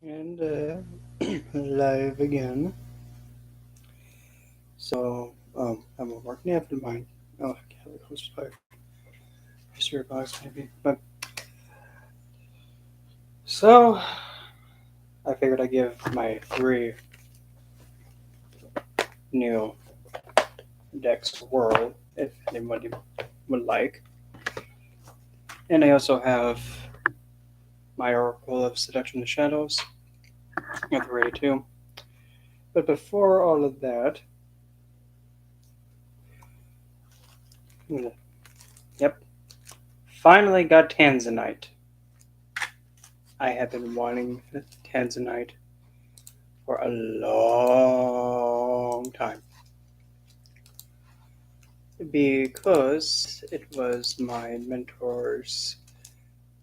And live again. I'm a working after mine. Oh, I can't have a close by history box maybe. But so I figured I'd give my three new decks a whirl if anybody would like. And I also have my Oracle of Seduction and Shadows at the ready too. But before all of that, yep, finally got Tanzanite. I have been wanting Tanzanite for a long time because it was my mentor's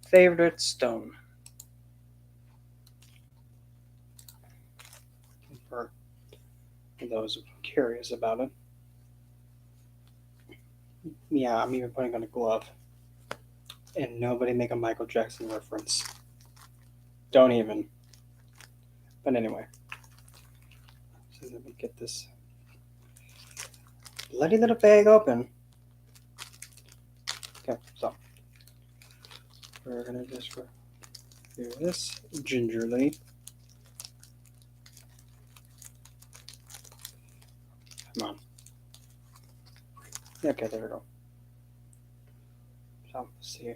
favorite stone. For those curious about it, yeah, I'm even putting on a glove. And nobody make a Michael Jackson reference. Don't even. But anyway, so let me get this bloody little bag open. Okay, so we're gonna just do this gingerly. Come on. Okay, there we go. So let's see.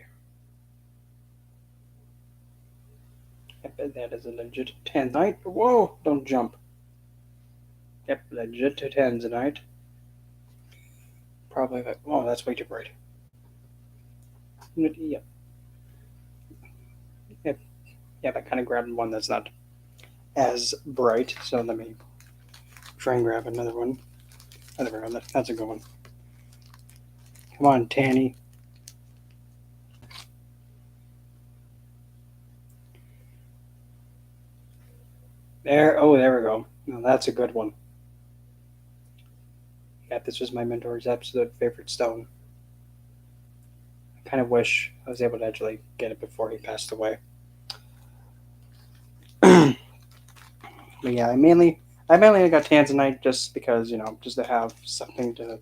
Yep, that is a legit Tanzanite. Whoa! Don't jump. Yep, legit Tanzanite. Probably like, oh, that's way too bright. Yep, yep, yep. I kind of grabbed one that's not as bright. So let me try and grab another one. Oh, there we go. That's a good one. Come on, Tanny. There. Oh, there we go. No, that's a good one. Yeah, this was my mentor's absolute favorite stone. I kind of wish I was able to actually get it before he passed away. But yeah, I mainly got Tanzanite just because just to have something to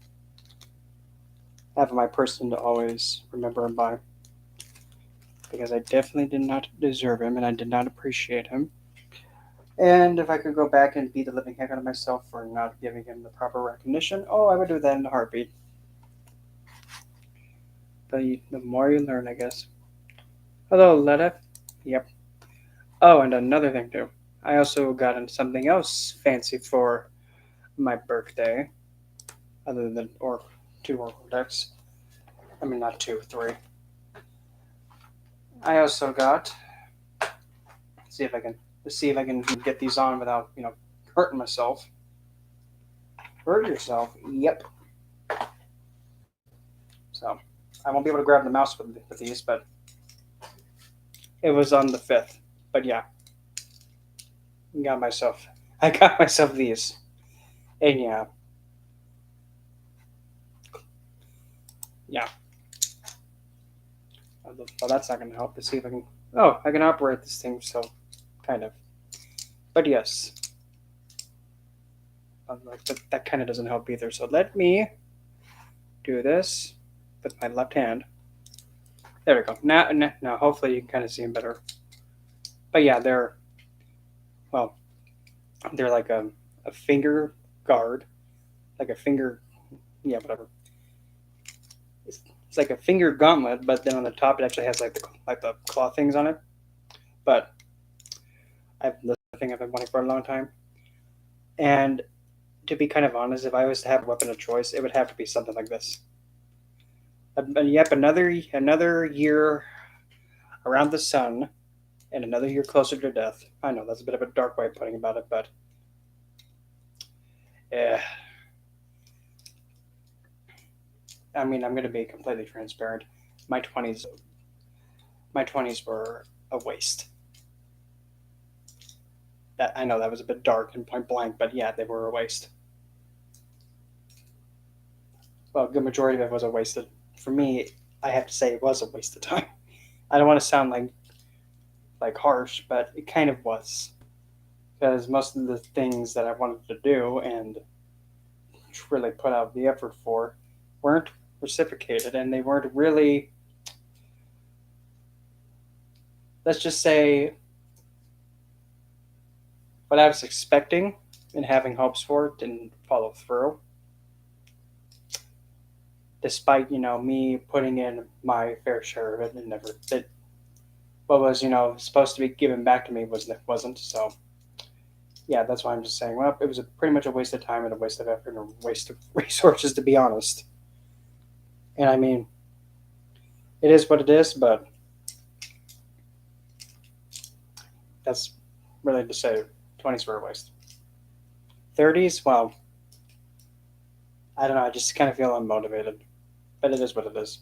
have my person to always remember him by. Because I definitely did not deserve him and I did not appreciate him. And if I could go back and beat the living heck out of myself for not giving him the proper recognition, oh, I would do that in a heartbeat. But the more you learn, I guess. Hello, Letta. Yep. Oh, and another thing too. I also got into something else fancy for my birthday, other than or two Oracle decks. I mean, not two, three. I also got. See if I can. Let's see if I can get these on without hurting myself. Hurt yourself. Yep. So I won't be able to grab the mouse with these, but it was on the 5th. But yeah, got myself. I got myself these. And yeah, yeah. Well, that's not going to help. Let's see if I can. Oh, I can operate this thing, so kind of. But yes, that kind of doesn't help either. So let me do this with my left hand. There we go. Now, hopefully you can kind of see them better. But yeah, well, they're like a finger guard, like a finger, yeah, whatever. It's like a finger gauntlet, but then on the top it actually has like the claw things on it. But this thing I've been wanting for a long time. And to be kind of honest, if I was to have a weapon of choice, it would have to be something like this. Yep, another year around the sun, and another year closer to death. I know that's a bit of a dark way of putting about it, but yeah, I mean, I'm going to be completely transparent. My twenties, my twenties were a waste. That I know that was a bit dark and point blank, but yeah, they were a waste. Well, a good majority of it was a wasted. For me, I have to say it was a waste of time. I don't want to sound like like harsh, but it kind of was because most of the things that I wanted to do and really put out the effort for weren't reciprocated, and they weren't really, let's just say, what I was expecting and having hopes for didn't follow through. Despite me putting in my fair share of it, and never it what was supposed to be given back to me wasn't. So yeah, that's why I'm just saying. Well, it was pretty much a waste of time and a waste of effort and a waste of resources, to be honest. And I mean, it is what it is, but that's really to say 20s were a waste. 30s, well, I don't know. I just kind of feel unmotivated, but it is what it is.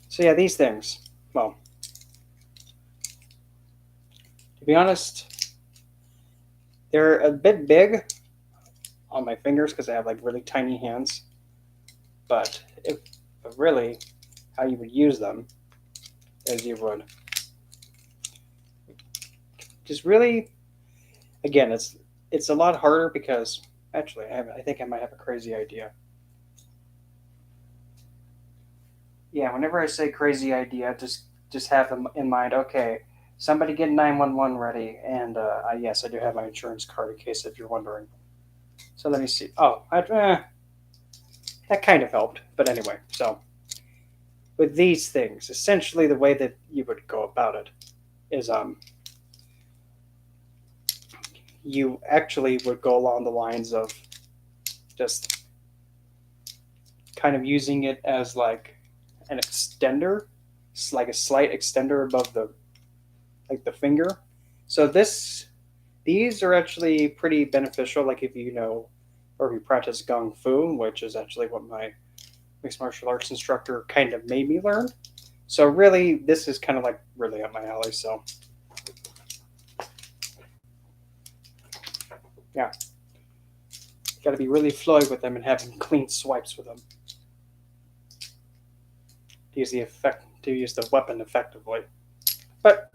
So yeah, these things. Well, to be honest, they're a bit big on my fingers because I have like really tiny hands. But if but really, how you would use them is you would just really, again, it's a lot harder because actually I think I might have a crazy idea. Yeah, whenever I say crazy idea, just have them in mind. Okay, somebody get 911 ready, and yes, I do have my insurance card in case if you're wondering. So let me see. Oh, that kind of helped, but anyway. So with these things, essentially the way that you would go about it is you actually would go along the lines of just kind of using it as like an extender, like a slight extender above the like the finger. So these are actually pretty beneficial. Like if you know or if you practice gung fu, which is actually what my mixed martial arts instructor kind of made me learn. So really, this is kind of like really up my alley. So yeah, got to be really fluid with them and having clean swipes with them to use the weapon effectively. But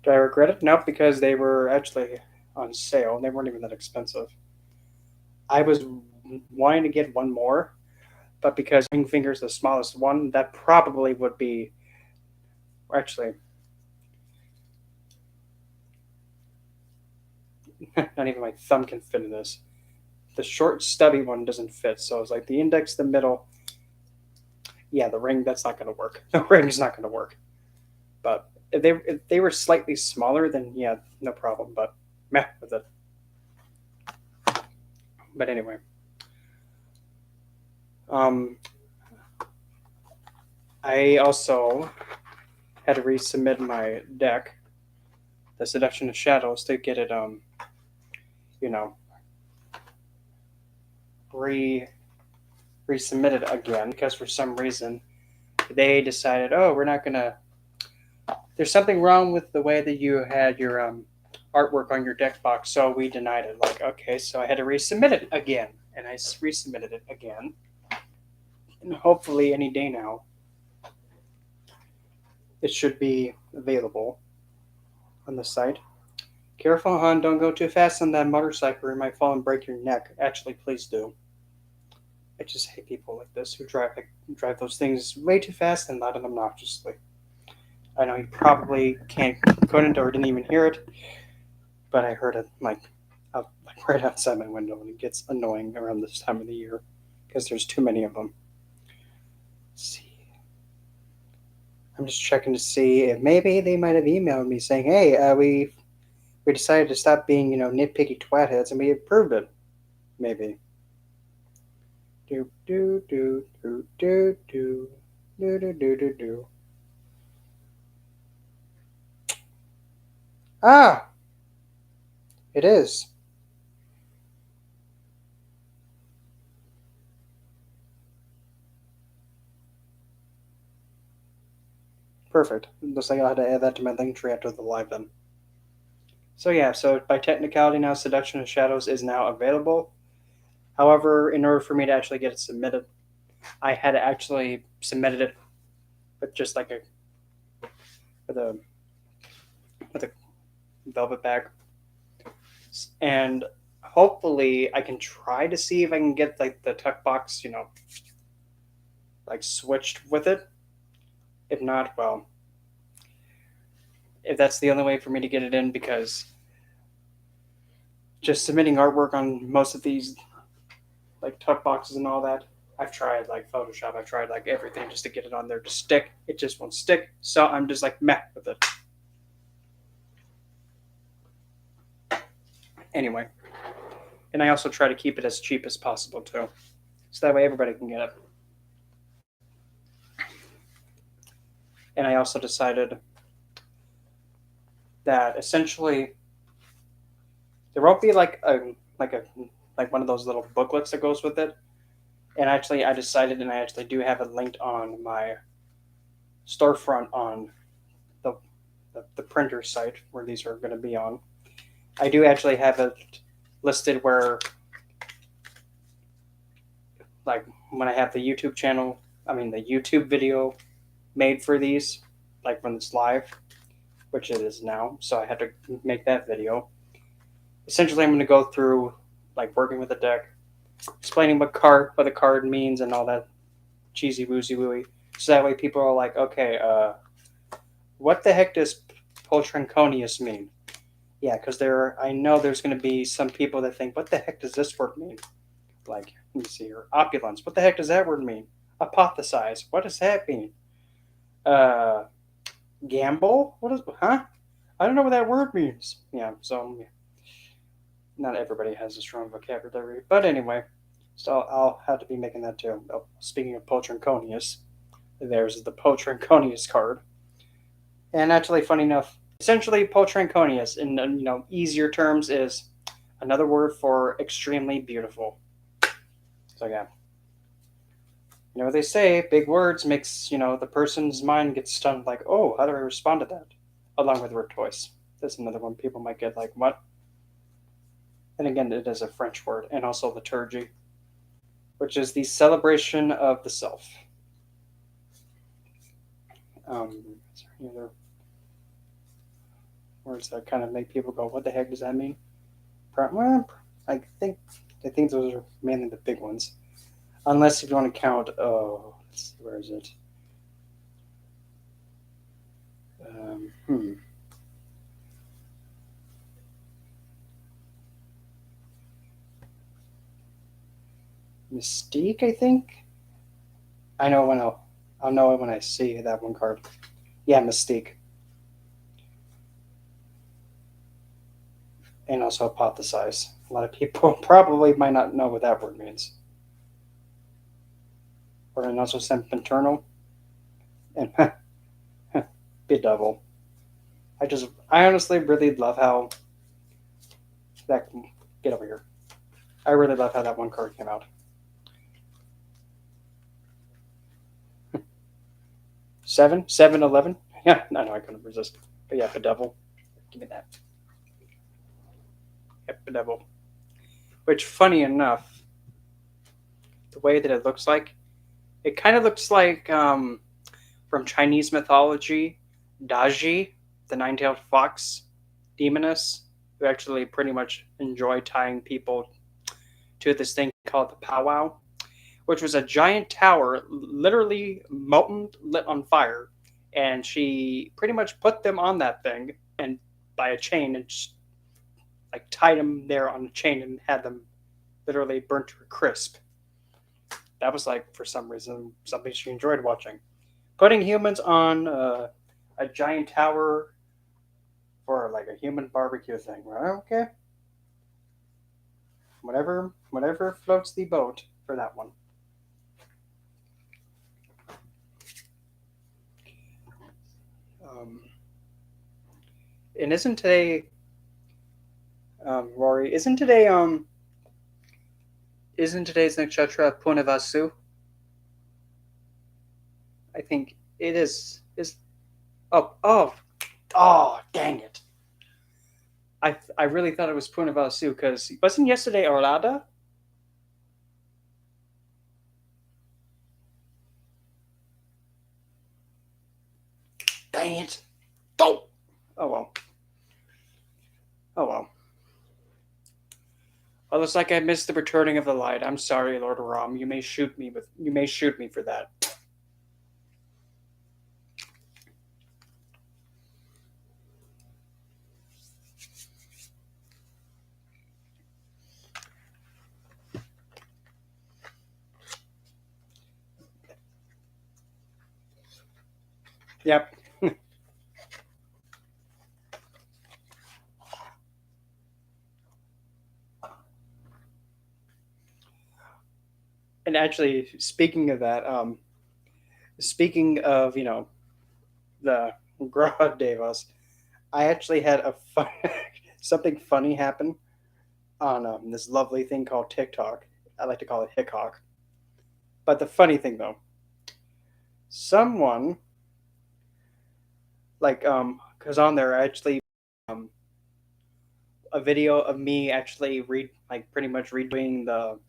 do I regret it? Nope, because they were actually on sale. They weren't even that expensive. I was wanting to get one more, but because ring finger is the smallest one, that probably would be actually not even my thumb can fit in this. The short, stubby one doesn't fit, so it's like the index, the middle. Yeah, the ring that's not going to work. The ring's not going to work. But if they were slightly smaller, then yeah, no problem. But meh with it. But anyway, um, I also had to resubmit my deck, the Seduction of Shadows, to get it you know re resubmitted again because for some reason they decided, oh, we're not gonna. There's something wrong with the way that you had your artwork on your deck box, so we denied it. Like, okay, so I had to resubmit it again, and I resubmitted it again, and hopefully any day now it should be available on the site. Careful, hon, don't go too fast on that motorcycle or you might fall and break your neck. Actually, please do. I just hate people like this who drive those things way too fast and loud and obnoxiously. I know you probably couldn't or didn't even hear it, but I heard it like right outside my window, and it gets annoying around this time of the year because there's too many of them. Let's see, I'm just checking to see if maybe they might have emailed me saying, "Hey, we decided to stop being nitpicky twatheads and we approved it." Maybe. Do do do do do do do do do do do. Ah, it is. Perfect. Looks like I had to add that to my link tree after the live then. So yeah, so by technicality now, Seduction of Shadows is now available. However, in order for me to actually get it submitted, I had to actually submitted it with just like a with a with a velvet bag, and hopefully I can try to see if I can get like the tuck box, like switched with it. If not, well, if that's the only way for me to get it in, because just submitting artwork on most of these like tuck boxes and all that, I've tried like Photoshop, I've tried like everything just to get it on there to stick. It just won't stick. So I'm just like meh with it. Anyway, and I also try to keep it as cheap as possible too, so that way everybody can get it. And I also decided that essentially there won't be like one of those little booklets that goes with it. And actually, I decided, and I actually do have it linked on my storefront on the printer site where these are going to be on. I do actually have it listed where, like, when I have the YouTube channel, the YouTube video made for these, like when it's live, which it is now. So I had to make that video. Essentially, I'm going to go through, like, working with the deck, explaining what the card means and all that cheesy woozy wooey. So that way people are like, okay, what the heck does Poltranconius mean? Yeah, because I know there's going to be some people that think, what the heck does this word mean? Like, let me see here, opulence. What the heck does that word mean? Apothesize. What does that mean? Gamble. Huh? I don't know what that word means. Yeah, so not everybody has a strong vocabulary, but anyway, so I'll have to be making that too. Oh, speaking of Poltranconius, there's the Poltranconius card. And actually, funny enough, essentially Poltranconius, in easier terms, is another word for extremely beautiful. So yeah, what they say, big words makes the person's mind get stunned. Like, oh, how do I respond to that? Along with word choice, that's another one people might get like, what? And again, it is a French word, and also liturgy, which is the celebration of the self. Is there any other words that kind of make people go, "What the heck does that mean?" Well, I think those are mainly the big ones, unless if you want to count. Oh, let's see, where is it? Mystique, I think. I know when I'll know it when I see that one card. Yeah, Mystique. And also hypothesize. A lot of people probably might not know what that word means. Or and also sempiternal and bedouble. I honestly really love how that get over here. I really love how that one card came out. 7-11. Yeah, no, I couldn't resist. But yeah, bedouble. Give me that. Yeah, bedouble. Which, funny enough, the way that it looks like, it kind of looks like from Chinese mythology, Daji, the nine-tailed fox demoness, who actually pretty much enjoy tying people to this thing called the powwow, which was a giant tower, literally molten, lit on fire, and she pretty much put them on that thing and by a chain and just like tied them there on a chain and had them literally burnt to a crisp. That was like, for some reason, something she enjoyed watching. Putting humans on a giant tower for like a human barbecue thing. Well, okay. Whatever floats the boat for that one. And isn't today, Rory? Isn't today's nakshatra Punavasu? I think it is. Oh, dang it! I really thought it was Punavasu because wasn't yesterday Orlada? ain't. Don't. Oh well. Oh well. Well, it's like I missed the returning of the light. I'm sorry, Lord Rom. You may shoot me for that. Yep. And actually, speaking of that, speaking of the Graha Devas, I actually had something funny happen on this lovely thing called TikTok. I like to call it Hickok. But the funny thing though, someone because on there actually um, a video of me actually pretty much redoing the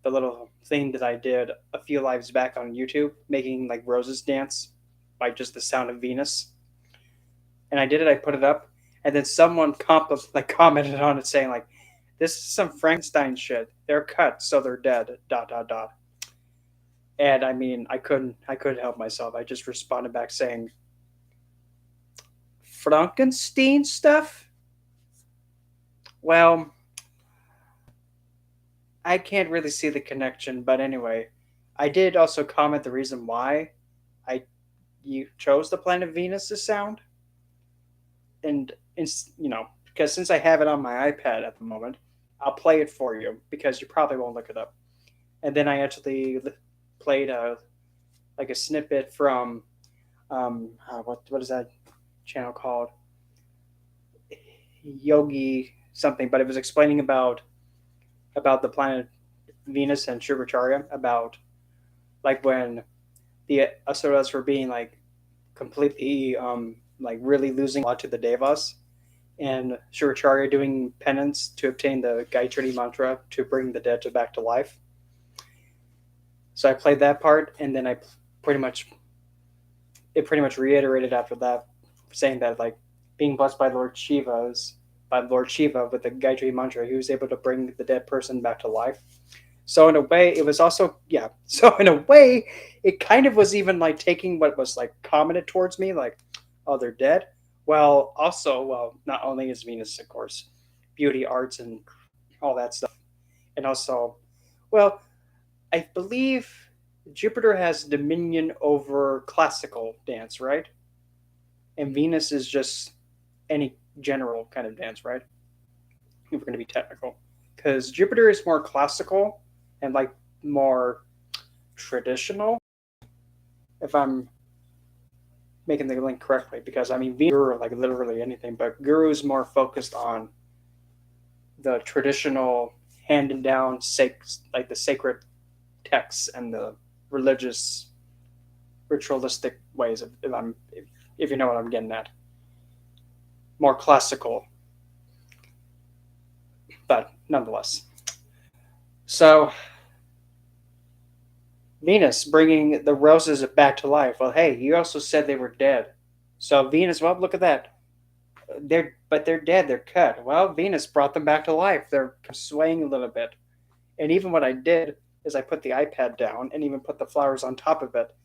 little thing that I did a few lives back on YouTube, making like roses dance by just the sound of Venus. And I did it. I put it up, and then someone commented on it saying like, "This is some Frankenstein shit. They're cut, so they're dead." Dot dot dot. And I mean, I couldn't help myself. I just responded back saying, "Frankenstein stuff." Well, I can't really see the connection, but anyway, I did also comment the reason why I you chose the planet Venus' sound, and because since I have it on my iPad at the moment, I'll play it for you because you probably won't look it up. And then I actually played a snippet from what is that channel called? Yogi something, but it was explaining about the planet Venus and Shrivacharya, about like when the Asuras were being like completely like really losing a lot to the Devas, and Shrivacharya doing penance to obtain the Gayatri mantra to bring the dead back to life. So I played that part, and then pretty much pretty much reiterated after that, saying that like being blessed by Lord Shiva with the Gayatri mantra, he was able to bring the dead person back to life. So in a way, it was also yeah. So in a way, it kind of was even like taking what was like commented towards me, like, oh, they're dead. Well, not only is Venus, of course, beauty, arts, and all that stuff, and also, well, I believe Jupiter has dominion over classical dance, right? And Venus is just any general kind of dance, right? If we're going to be technical, because Jupiter is more classical and like more traditional. If I'm making the link correctly, because I mean, Venus like literally anything, but Guru is more focused on the traditional handed down like the sacred texts and the religious ritualistic ways of if you know what I'm getting at, more classical, but nonetheless. So Venus bringing the roses back to life. Well, hey, you also said they were dead. So Venus, well, look at that. They're dead. They're cut. Well, Venus brought them back to life. They're swaying a little bit. And even what I did is I put the iPad down and even put the flowers on top of it.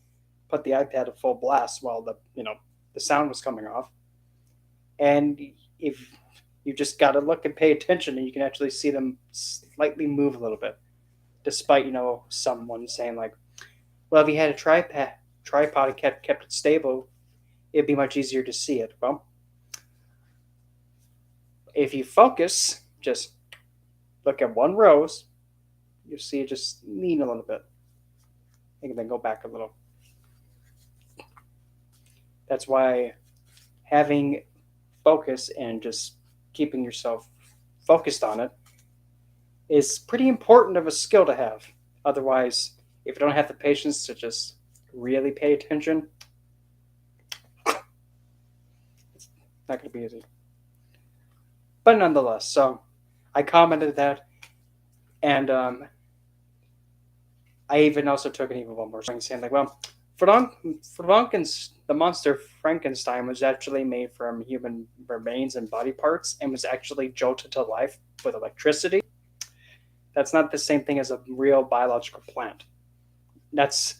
Put the iPad at full blast while the sound was coming off. And if you just got to look and pay attention, and you can actually see them slightly move a little bit, despite someone saying like, well, if you had a tripod and kept it stable, it'd be much easier to see it. Well, if you focus, just look at one rose, you'll see it just lean a little bit, and then go back a little. That's why having focus and just keeping yourself focused on it is pretty important of a skill to have. Otherwise, if you don't have the patience to just really pay attention, it's not going to be easy. But nonetheless, so I commented that, and I even also took an even one more thing, saying like, well, The monster Frankenstein was actually made from human remains and body parts and was actually jolted to life with electricity. That's not the same thing as a real biological plant. That's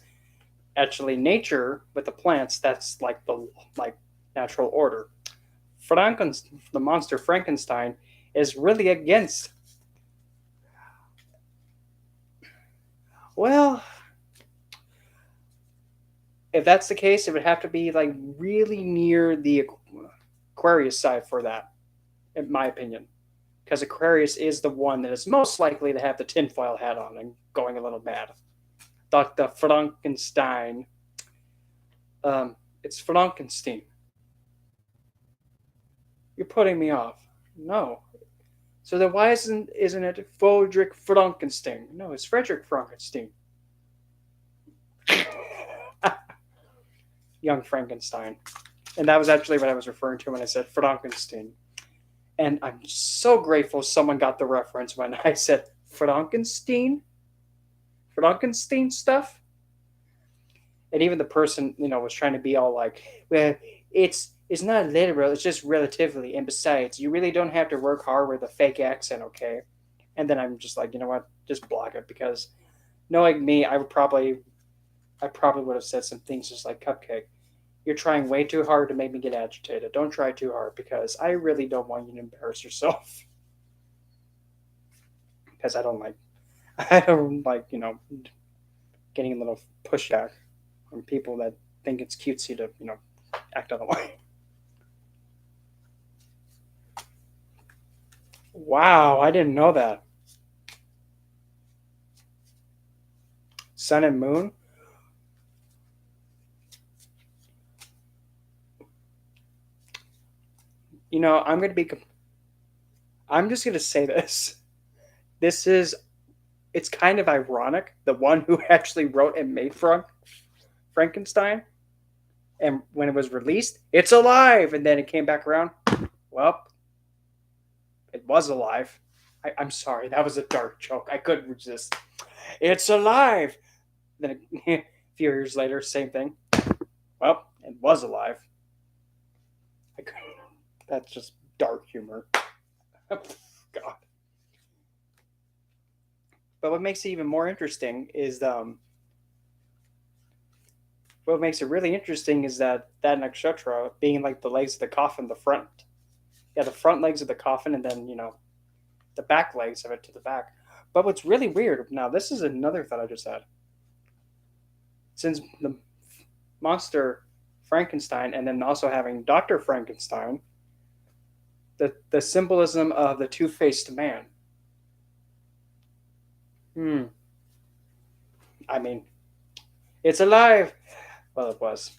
actually nature with the plants. That's like the like natural order. The monster Frankenstein is really against. Well, if that's the case, it would have to be like really near the Aquarius side for that, in my opinion, because Aquarius is the one that is most likely to have the tinfoil hat on and going a little mad. Dr. Frankenstein. It's Frankenstein. You're putting me off. No. So then why isn't it Friedrich Frankenstein? No, it's Frederick Frankenstein. Young Frankenstein. And that was actually what I was referring to when I said Frankenstein. And I'm so grateful someone got the reference when I said Frankenstein. Frankenstein stuff. And even the person, was trying to be all like, well, it's not literal, it's just relatively. And besides, you really don't have to work hard with a fake accent, okay? And then I'm just like, you know what? Just block it because knowing me, I probably would have said some things just like Cupcake. You're trying way too hard to make me get agitated. Don't try too hard because I really don't want you to embarrass yourself. Because I don't like, getting a little pushback from people that think it's cutesy to, act out of line. Wow, I didn't know that. Sun and moon? I'm going to be. I'm just going to say this. This is. It's kind of ironic. The one who actually wrote and made Frankenstein, and when it was released, it's alive, and then it came back around. Well, it was alive. I'm sorry, that was a dark joke. I couldn't resist. It's alive. Then a few years later, same thing. Well, it was alive. That's just dark humor. God. But what makes it even more interesting is what makes it really interesting is that nakshatra being like the legs of the coffin, the front, yeah, the front legs of the coffin, and then the back legs of it to the back. But what's really weird now, this is another thought I just had. Since the monster Frankenstein, and then also having Doctor Frankenstein, the symbolism of the two-faced man. I mean, it's alive. Well, it was.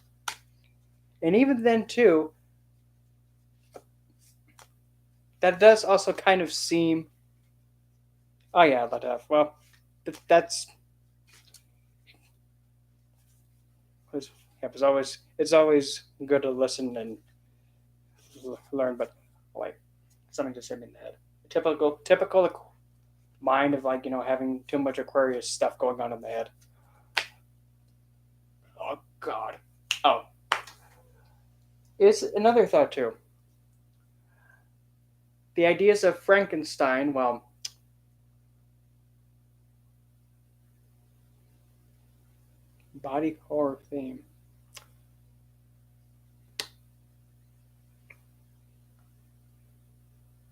And even then, too, that does also kind of seem. Oh, yeah, let have. Well, that's. It's always good to listen and learn, but oh, wait, something just hit me in the head. Typical mind of like having too much Aquarius stuff going on in the head. Oh God. Oh, it's another thought too. The ideas of Frankenstein. Well, body horror theme.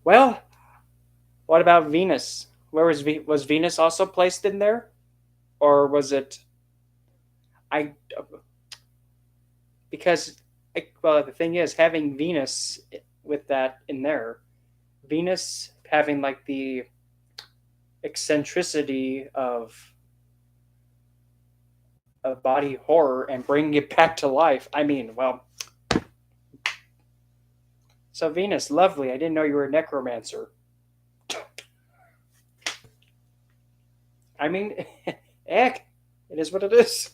Well, what about Venus? Where was Venus also placed in there, or was it? I because well, the thing is having Venus with that in there, Venus having like the eccentricity of body horror and bringing it back to life. I mean, well, so Venus, lovely. I didn't know you were a necromancer. I mean, heck, it is what it is.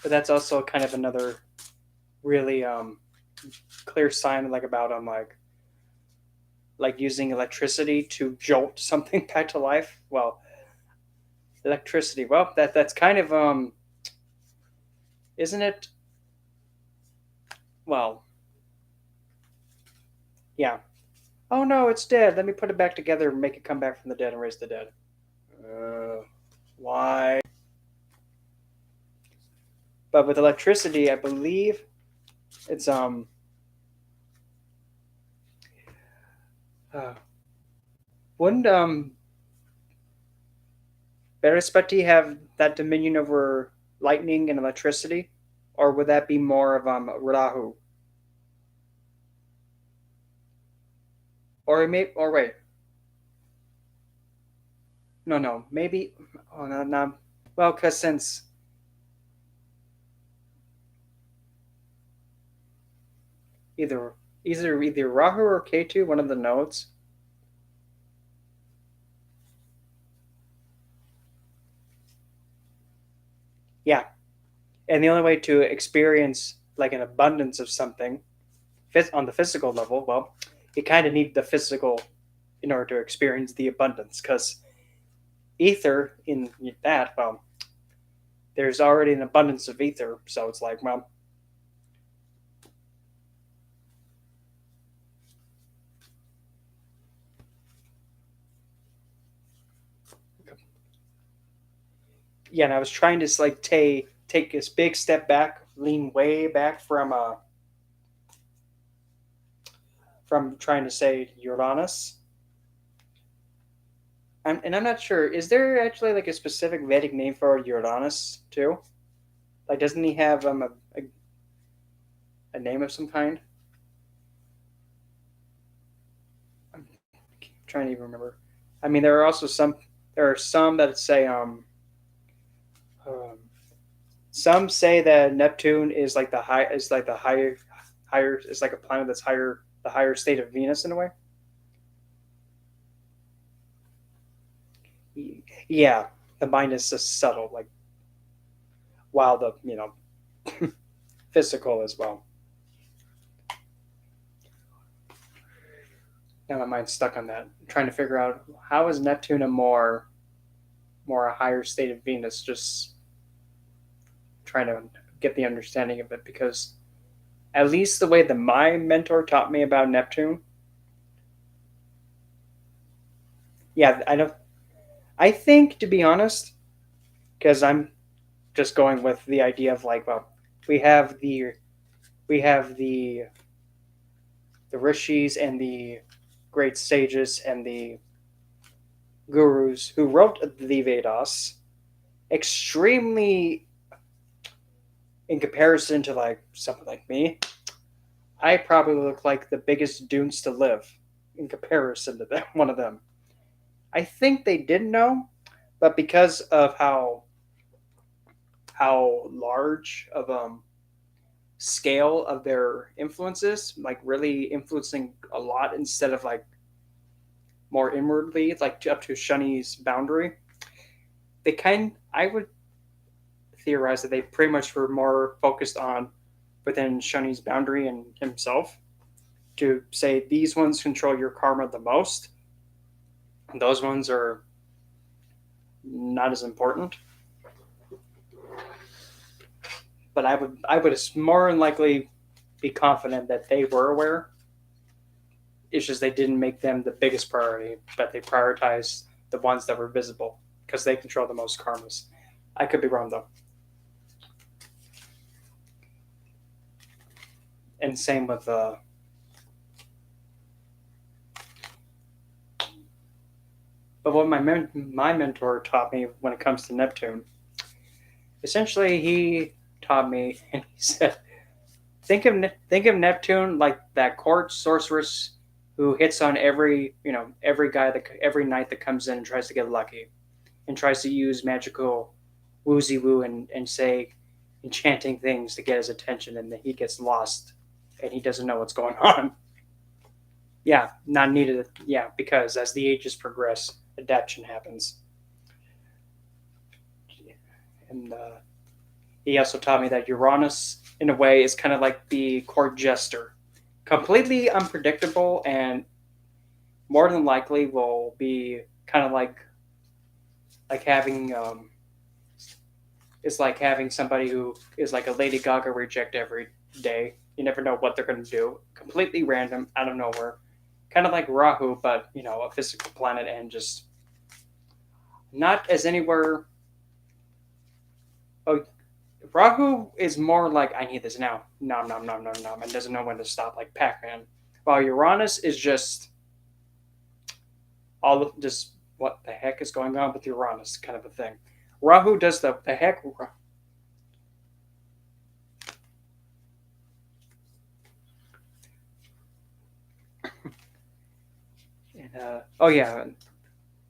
But that's also kind of another really clear sign, like about like like using electricity to jolt something back to life. Well, electricity. Well, that's kind of isn't it? Well, yeah. Oh no, it's dead. Let me put it back together and make it come back from the dead and raise the dead. Why? But with electricity, I believe it's uh, wouldn't Berispati have that dominion over lightning and electricity, or would that be more of Rahu? Or may or wait, no, maybe. Oh no, no. Well, because since either either Rahu or Ketu, one of the nodes. Yeah, and the only way to experience like an abundance of something on the physical level, well, you kind of need the physical in order to experience the abundance. Because ether in that, well, there's already an abundance of ether, so it's like, well, yeah. And I was trying to like take this big step back, lean way back from trying to say Uranus. And I'm not sure. Is there actually like a specific Vedic name for Uranus too? Like, doesn't he have a name of some kind? I'm trying to even remember. I mean, there are also some. There are some that say um some say that Neptune is like the higher is like a planet that's higher the higher state of Venus in a way. Yeah, the mind is just subtle, like while the physical as well. Now my mind's stuck on that, I'm trying to figure out how is Neptune a more a higher state of Venus. Just trying to get the understanding of it because at least the way that my mentor taught me about Neptune, yeah, I know. I think to be honest, because I'm just going with the idea of like, well, we have the we have the rishis and the great sages and the gurus who wrote the Vedas extremely in comparison to like someone like me. I probably look like the biggest dunes to live in comparison to them, one of them. I think they did know, but because of how large of scale of their influences, like really influencing a lot instead of like more inwardly, like up to Shuni's boundary. They I would theorize that they pretty much were more focused on within Shuni's boundary and himself to say these ones control your karma the most, and those ones are not as important. But I would more than likely be confident that they were aware. It's just they didn't make them the biggest priority, but they prioritized the ones that were visible because they control the most karmas. I could be wrong though. And same with but what my mentor taught me when it comes to Neptune, essentially he taught me and he said, think of Neptune like that court sorceress who hits on every guy that every knight that comes in and tries to get lucky and tries to use magical woozy woo and say enchanting things to get his attention, and then he gets lost and he doesn't know what's going on. Yeah, not needed. Yeah, because as the ages progress, adaptation happens. And he also taught me that Uranus, in a way, is kind of like the court jester, completely unpredictable and more than likely will be kind of like having it's like having somebody who is like a Lady Gaga reject every day. You never know what they're going to do. Completely random, out of nowhere. Kind of like Rahu, but a physical planet and just not as anywhere. Oh, Rahu is more like I need this now, nom nom nom nom nom, and doesn't know when to stop, like Pac-Man. While Uranus is just just what the heck is going on with Uranus, kind of a thing. Rahu does the heck. And, oh yeah,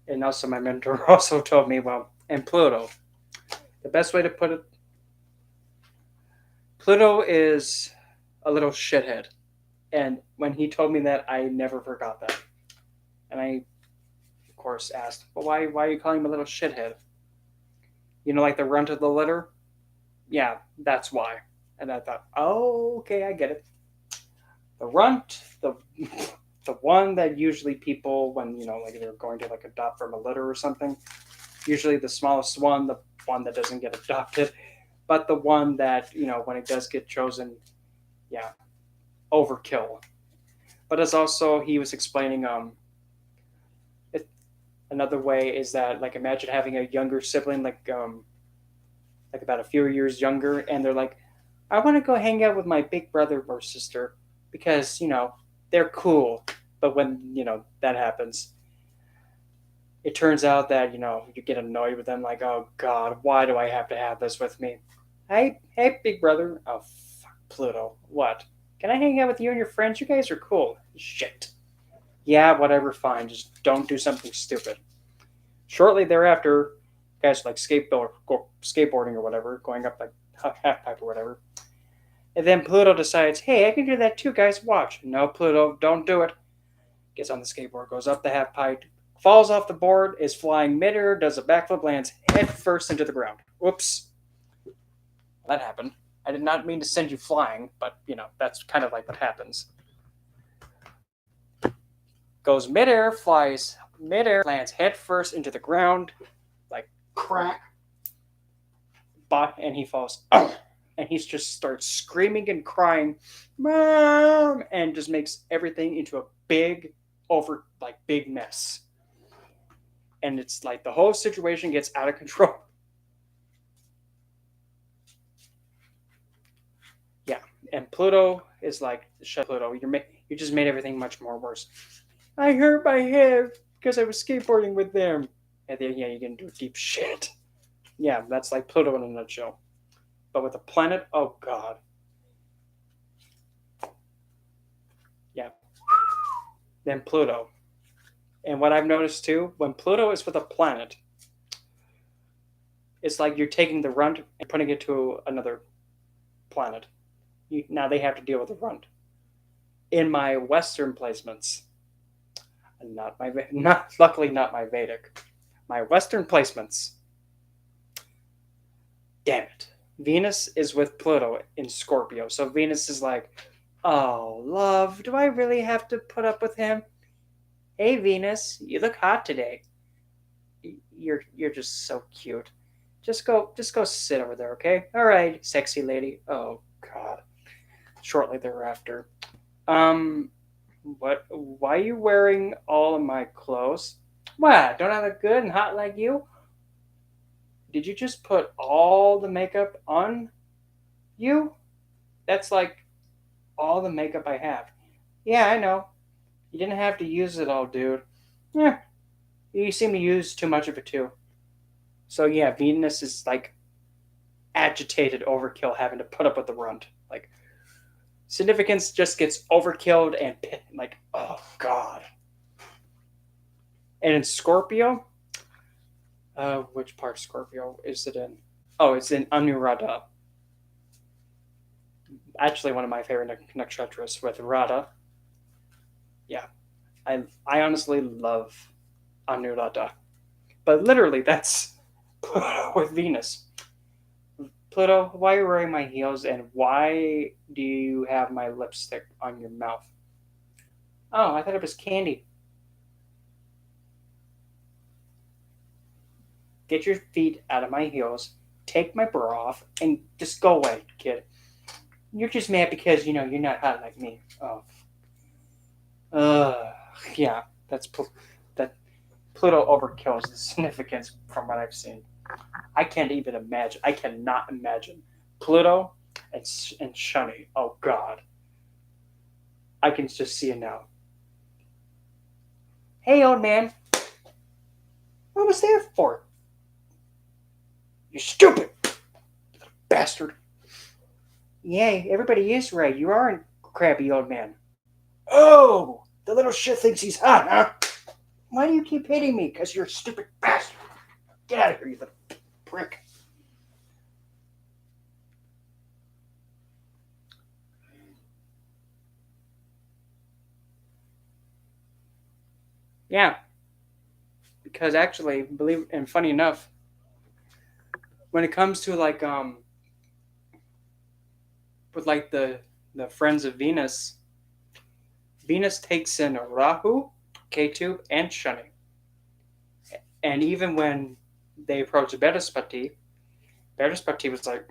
and also my mentor also told me, well, and Pluto. The best way to put it, Pluto is a little shithead. And when he told me that, I never forgot that. And I, of course, asked, well, why are you calling him a little shithead? Like the runt of the litter? Yeah, that's why. And I thought, oh, okay, I get it. The runt, the one that usually people, when, like they're going to like adopt from a litter or something, usually the smallest one, the one that doesn't get adopted, but the one that, when it does get chosen, yeah, overkill. But it's also, he was explaining, it, another way is that, like, imagine having a younger sibling, like about a few years younger, and they're like, I want to go hang out with my big brother or sister because, they're cool. But when, that happens, it turns out that, you get annoyed with them, like, oh God, why do I have to have this with me? Hey, big brother. Oh, fuck, Pluto. What? Can I hang out with you and your friends? You guys are cool. Shit. Yeah, whatever, fine. Just don't do something stupid. Shortly thereafter, guys like skateboarding or whatever, going up like half pipe or whatever. And then Pluto decides, hey, I can do that too, guys. Watch. No, Pluto, don't do it. Gets on the skateboard, goes up the half pipe, falls off the board, is flying midair, does a backflip, lands head first into the ground. Whoops. That happened. I did not mean to send you flying, but, that's kind of like what happens. Goes midair, flies midair, lands head first into the ground, like crack, and he falls. And he just starts screaming and crying, Mom! And just makes everything into a big mess. And it's like the whole situation gets out of control. Yeah, and Pluto is like, shut Pluto, you just made everything much more worse. I hurt my head because I was skateboarding with them. And then, yeah, you can do deep shit. Yeah, that's like Pluto in a nutshell. But with a planet, oh God. Yeah. Then Pluto. And what I've noticed too, when Pluto is with a planet, it's like you're taking the runt and putting it to another planet. Now they have to deal with the runt. In my Western placements, not luckily not my Vedic, my Western placements. Damn it. Venus is with Pluto in Scorpio. So Venus is like, oh, love, do I really have to put up with him? Hey, Venus, you look hot today. You're just so cute. Just go sit over there, okay? All right, sexy lady. Oh God. Shortly thereafter, what? Why are you wearing all of my clothes? What? Don't I look good and hot like you? Did you just put all the makeup on you? That's like all the makeup I have. Yeah, I know. You didn't have to use it all, dude. Yeah, you seem to use too much of it too. So yeah, Venus is like agitated overkill having to put up with the runt. Like significance just gets overkilled and like, oh God. And in Scorpio, which part of Scorpio is it in? Oh, it's in Anuradha. Actually, one of my favorite nakshatras with Radha. Yeah, I honestly love Anuradha, but literally that's Pluto with Venus. Pluto, why are you wearing my heels and why do you have my lipstick on your mouth? Oh, I thought it was candy. Get your feet out of my heels. Take my bra off and just go away, kid. You're just mad because you're not hot like me. Oh, uh, yeah. That Pluto overkills the significance from what I've seen. I can't even imagine. I cannot imagine Pluto and Shani. Oh God, I can just see it now. Hey, old man, what was that for? You stupid bastard. Yay, everybody is right. You are a crabby old man. Oh, the little shit thinks he's hot, huh? Why do you keep hitting me? Because you're a stupid bastard. Get out of here, you little prick. Yeah, because actually, believe and funny enough, when it comes to with the friends of Venus, Venus takes in Rahu, Ketu, and Shani. And even when they approached Bedispati, Bedispati was like,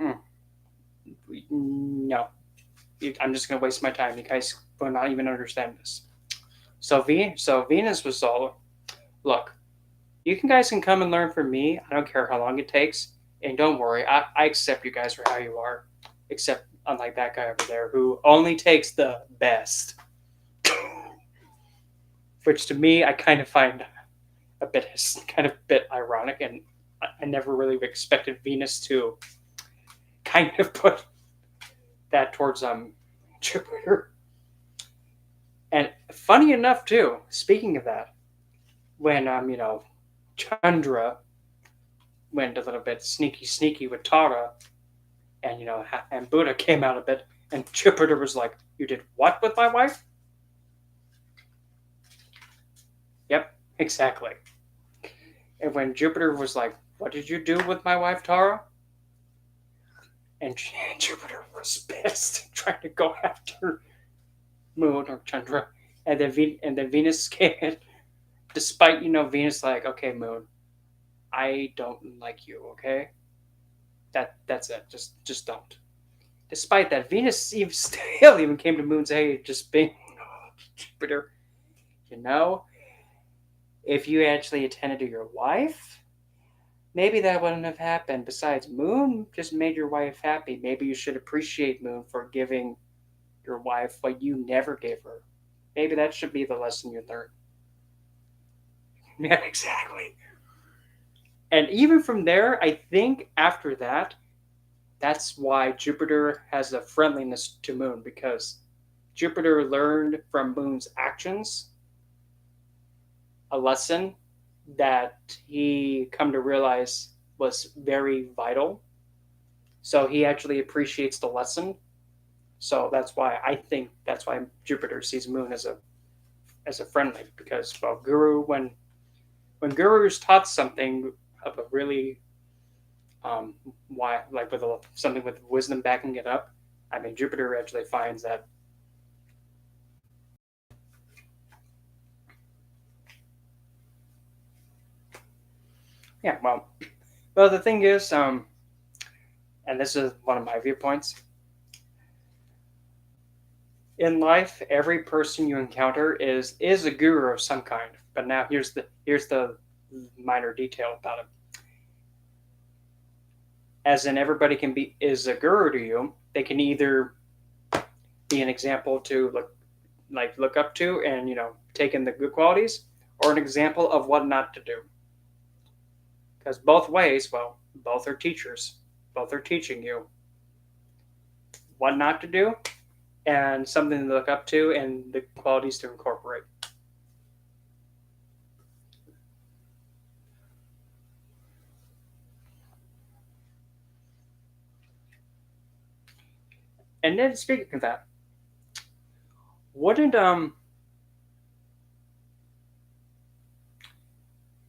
no, I'm just going to waste my time. You guys will not even understand this. So Venus was all, look, you guys can come and learn from me. I don't care how long it takes. And don't worry, I accept you guys for how you are. Except unlike that guy over there who only takes the best. Which to me, I kind of find a bit ironic, and I never really expected Venus to kind of put that towards Jupiter. And funny enough, too. Speaking of that, when Chandra went a little bit sneaky with Tara, and and Buddha came out a bit, and Jupiter was like, "You did what with my wife?" Yep, exactly. And when Jupiter was like, "What did you do with my wife, Tara?" And Jupiter was pissed, trying to go after Moon or Chandra, and then Venus came in. Despite Venus like, okay, Moon, I don't like you. Okay, that's it. Just don't. Despite that, Venus even came to Moon and say, hey, just being Jupiter. You know, if you actually attended to your wife, maybe that wouldn't have happened. Besides, Moon just made your wife happy. Maybe you should appreciate Moon for giving your wife what you never gave her. Maybe that should be the lesson you learn. Yeah, exactly. And even from there, I think after that, that's why Jupiter has a friendliness to Moon because Jupiter learned from Moon's actions a lesson that he come to realize was very vital. So he actually appreciates the lesson. So that's why I think that's why Jupiter sees Moon as a friendly because well, Guru when Guru is taught something of a really why like with something with wisdom backing it up. I mean, Jupiter actually finds that. Yeah, well, the thing is, and this is one of my viewpoints. In life, every person you encounter is a guru of some kind. But now here's the minor detail about it. As in, everybody can be is a guru to you. They can either be an example to look up to and take in the good qualities, or an example of what not to do. Because both ways, well, both are teachers. Both are teaching you what not to do and something to look up to and the qualities to incorporate. And then speaking of that, wouldn't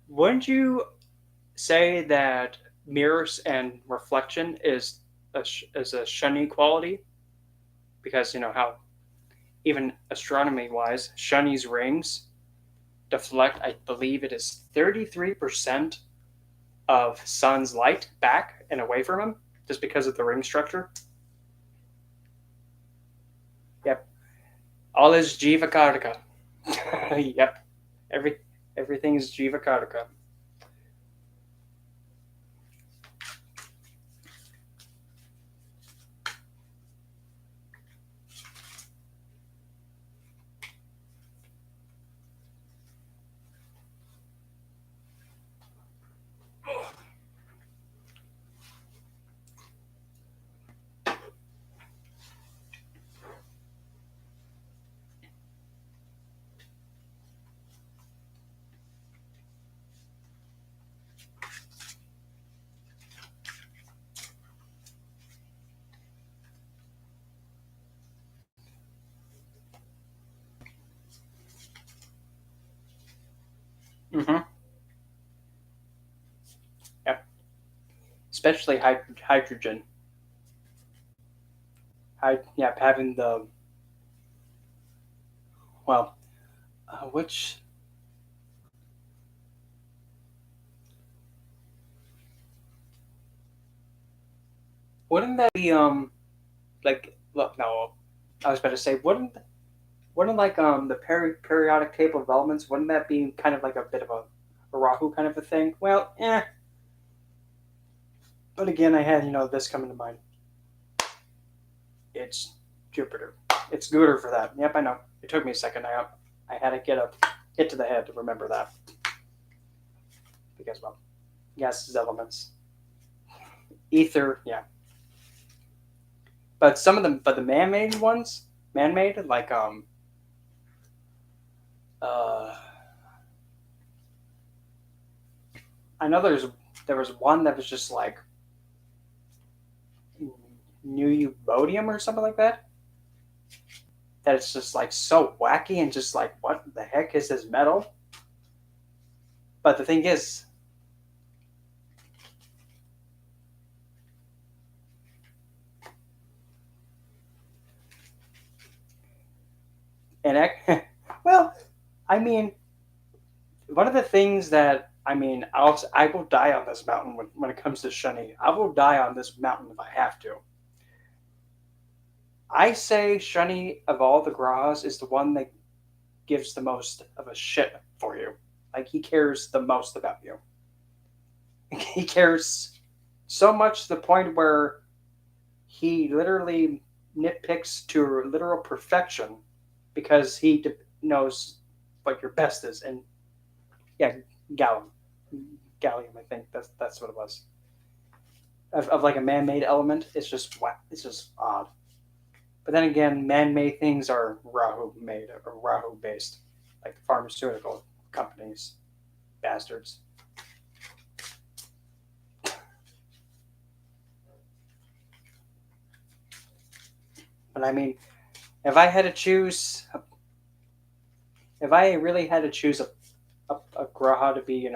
wouldn't you say that mirrors and reflection is a shunny quality? Because how even astronomy wise, Shani's rings deflect. I believe it is 33% of sun's light back and away from him, just because of the ring structure. Yep, all is Jiva Kartika. Yep, every everything is Jiva Kartika. Mm-hmm. Yep, especially hydrogen. Yep, having the well, which wouldn't that be like look no, I was about to say wouldn't like the periodic table of elements wouldn't that be kind of like a bit of a Rahu kind of a thing? Well, but again, I had this coming to mind. It's Jupiter. It's Gooder for that. Yep, I know. It took me a second. I had to get a hit to the head to remember that because well, gases, elements, ether, yeah. But some of them, but the man-made ones, man-made like uh, I know there was one that was just like new Ubodium or something like that. That it's just like so wacky and just like what the heck is this metal? But the thing is, well, I mean, one of the things that I mean, I will die on this mountain when it comes to Shani. I will die on this mountain if I have to. I say Shani of all the Grahas is the one that gives the most of a shit for you. Like he cares the most about you. He cares so much to the point where he literally nitpicks to literal perfection because he knows what your best is. And yeah, gallium, gallium. I think that's what it was. Of like a man-made element, it's just it's just odd. But then again, man-made things are Rahu made or Rahu based, like the pharmaceutical companies, bastards. But I mean, if I had to choose, if I really had to choose a Graha to be,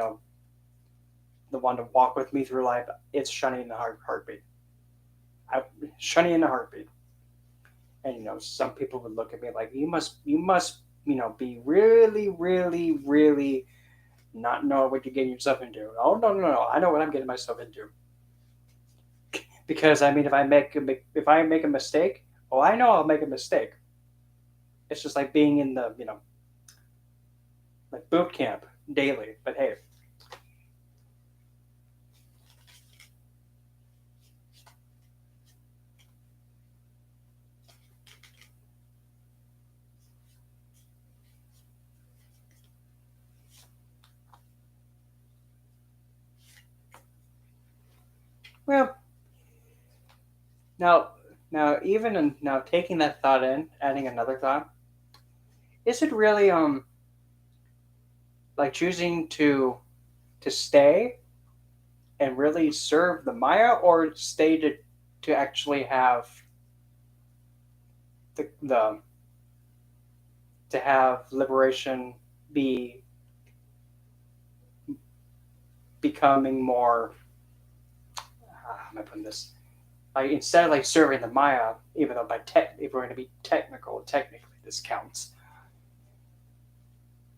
the one to walk with me through life, it's Shani in the heartbeat. Shani in the heartbeat. And some people would look at me like you must be really, really, really not know what you're getting yourself into. Oh no! I know what I'm getting myself into. Because I mean, if I make a mistake, oh, I know I'll make a mistake. It's just like being in the like boot camp daily. But hey, well, now now taking that thought in, adding another thought, is it really like choosing to stay and really serve the Maya, or stay to actually have the to have liberation be becoming more. How am I putting this? Like instead of like serving the Maya, even though if we're going to be technically this counts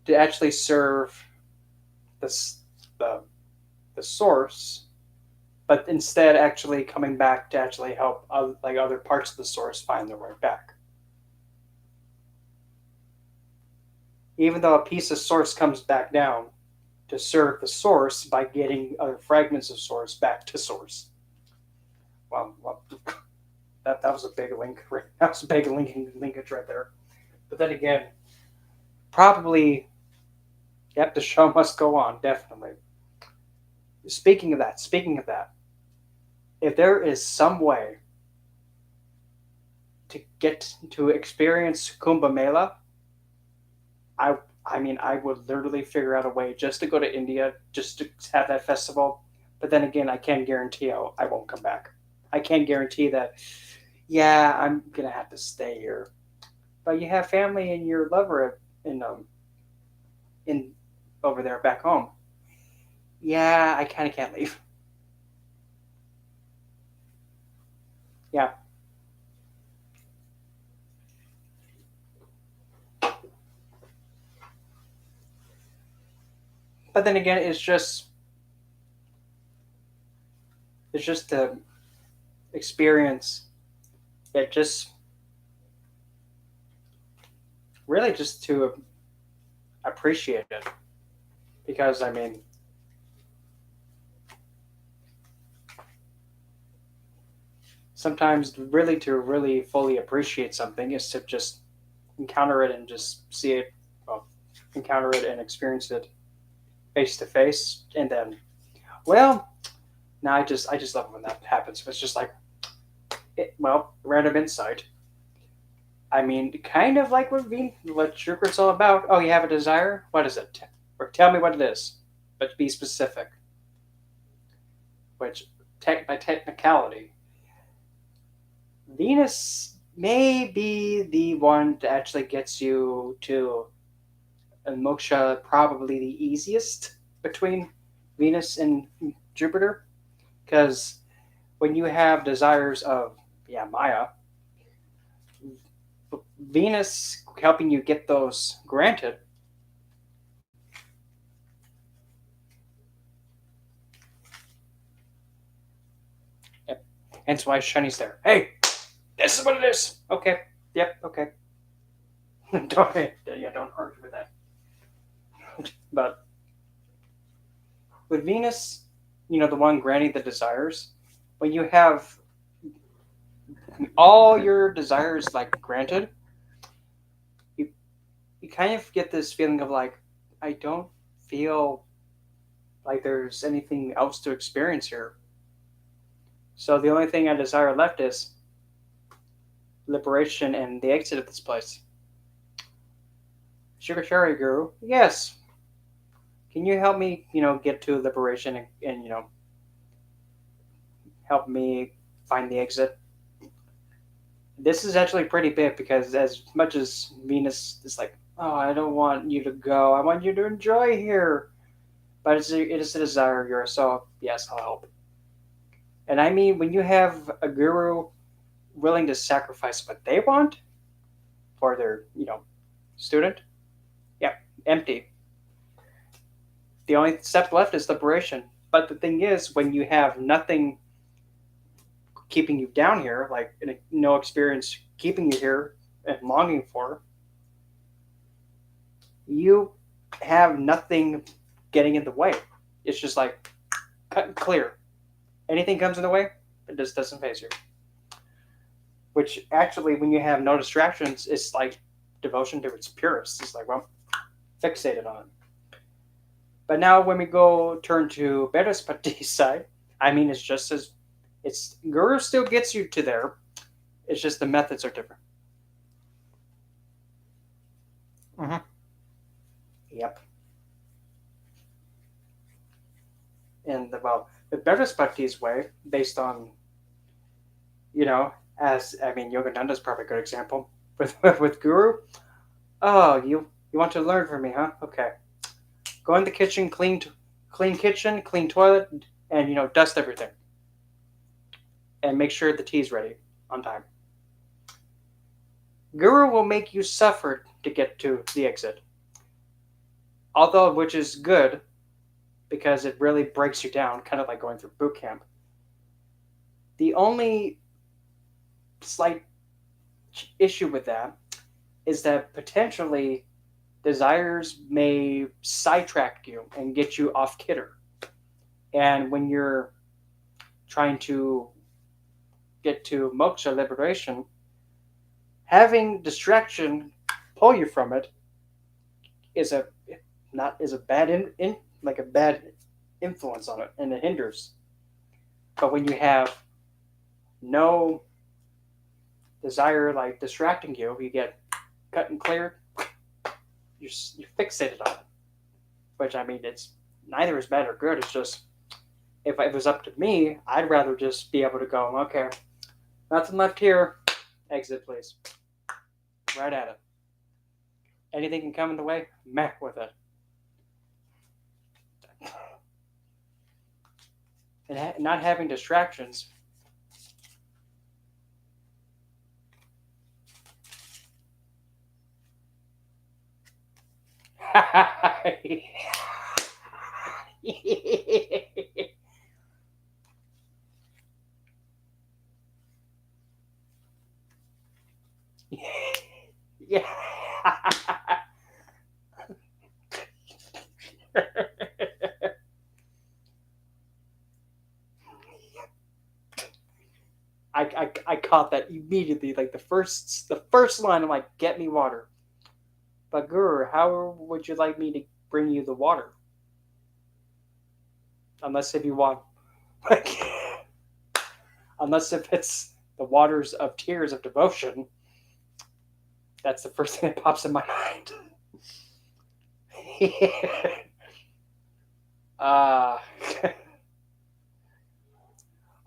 to actually serve this the the source, but instead actually coming back to actually help other parts of the source find their way back. Even though a piece of source comes back down to serve the source by getting other fragments of source back to source. Well, that was a big link. That was a big linkage right there. But then again, probably, yep, the show must go on, definitely. Speaking of that, if there is some way to get to experience Kumbh Mela, I mean, I would literally figure out a way just to go to India, just to have that festival. But then again, I can't guarantee I won't come back. I can't guarantee that, yeah, I'm going to have to stay here. But you have family and your lover in over there back home. Yeah, I kind of can't leave. Yeah. But then again, it's just the experience. It just really just to appreciate it, because I mean, sometimes really to really fully appreciate something is to just encounter it and just see it, well, encounter it and experience it face to face, and then, well, now I just love it when that happens. It's just like, random insight. I mean, kind of like what Jupiter's all about. Oh, you have a desire? What is it? Or tell me what it is, but be specific. Which, by technicality, Venus may be the one that actually gets you to moksha, probably the easiest between Venus and Jupiter, because when you have desires of, yeah, Maya, Venus helping you get those granted. Yep. Hence why Shani's there. Hey, this is what it is. Okay. Yep. Okay. don't argue with that. But with Venus, the one granting the desires, when you have all your desires like granted, you kind of get this feeling of like, I don't feel like there's anything else to experience here. So the only thing I desire left is liberation and the exit of this place. Sugar Cherry Guru, yes. Can you help me, get to liberation and help me find the exit? This is actually pretty big, because as much as Venus is like, oh, I don't want you to go, I want you to enjoy here. But it is a desire of yours, so yes, I'll help. And I mean, when you have a guru willing to sacrifice what they want for their, student, yeah, empty. The only step left is liberation. But the thing is, when you have nothing keeping you down here, like no experience keeping you here and longing for, you have nothing getting in the way. It's just like cut and clear. Anything comes in the way, it just doesn't phase you. Which actually, when you have no distractions, it's like devotion to its purest. It's like, well, fixated on it. But now when we go turn to Bedaspati's side, I mean, it's Guru still gets you to there. It's just the methods are different. Mm-hmm. Yep. And the Bedaspati's way, based on, as I mean, Yogananda is probably a good example with Guru. Oh, you want to learn from me, huh? Okay. Go in the kitchen, clean kitchen, clean toilet, and dust everything, and make sure the tea's ready on time. Guru will make you suffer to get to the exit, although which is good, because it really breaks you down, kind of like going through boot camp. The only slight issue with that is that potentially desires may sidetrack you and get you off kidder. And when you're trying to get to moksha liberation, having distraction pull you from it is a not is a bad in like a bad influence on it, and it hinders. But when you have no desire like distracting you, you get cut and cleared. You're fixated on it, which I mean, it's neither is bad or good. It's just if it was up to me, I'd rather just be able to go, okay, nothing left here. Exit, please. Right at it. Anything can come in the way, meh with it. And not having distractions. Yeah. I caught that immediately. Like the first line, I'm like, get me water. But Guru, how would you like me to bring you the water? Unless if you want, like, unless if it's the waters of tears of devotion. That's the first thing that pops in my mind. uh,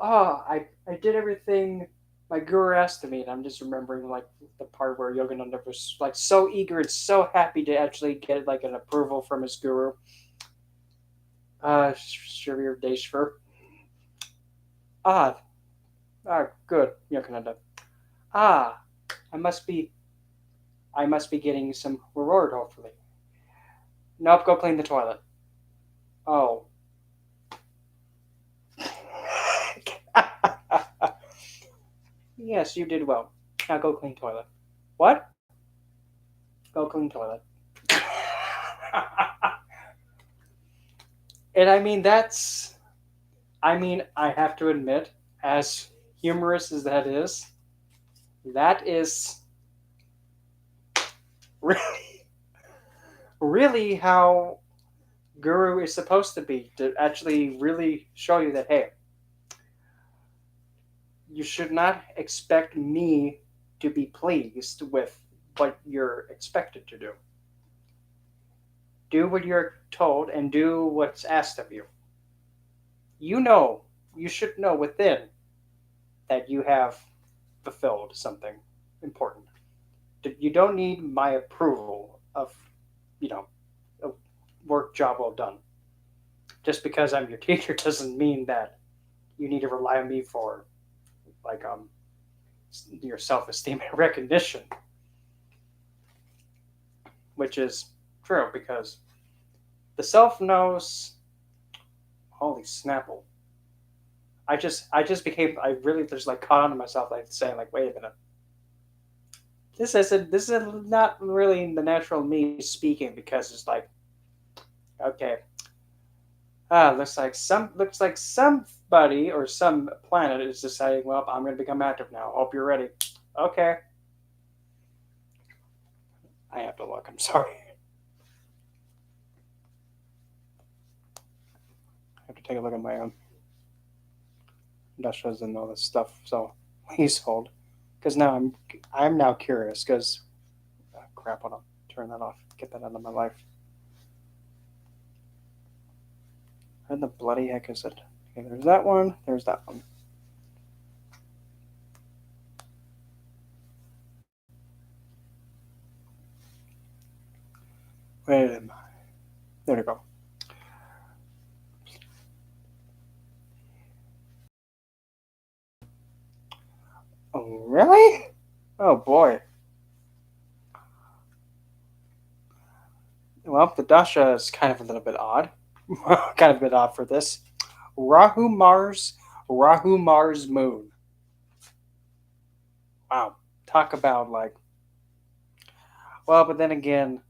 I did everything my guru asked of me, and I'm just remembering like the part where Yogananda was like so eager and so happy to actually get like an approval from his guru. Shavir Deshvar. Ah, good, Yogananda. Ah, I must be, I must be getting some reward hopefully. Nope, go clean the toilet. Oh. Yes, you did well. Now go clean toilet. What? Go clean toilet. And I mean, I have to admit, as humorous as that is really, really how Guru is supposed to be, to actually really show you that, hey, you should not expect me to be pleased with what you're expected to do. Do what you're told and do what's asked of you. You know, you should know within that you have fulfilled something important. You don't need my approval of, you know, a work job well done. Just because I'm your teacher doesn't mean that you need to rely on me for like your self-esteem and recognition, which is true because the self knows. Holy snapple! I really just like caught on to myself like saying like, wait a minute, this is not really the natural me speaking because it's like, okay, looks like somebody or some planet is deciding, well, I'm going to become active now. Hope you're ready. Okay, I have to look. I'm sorry. I have to take a look at my industrials and all this stuff. So please hold, because now I'm now curious. Because crap, hold on, turn that off. Get that out of my life. Where the bloody heck is it? Okay, there's that one. There's that one. Where am I? There we go. Oh, really? Oh boy. Well, the dasha is kind of a little bit odd, kind of a bit off for this. Rahu Mars Moon. Wow, talk about like. Well, but then again,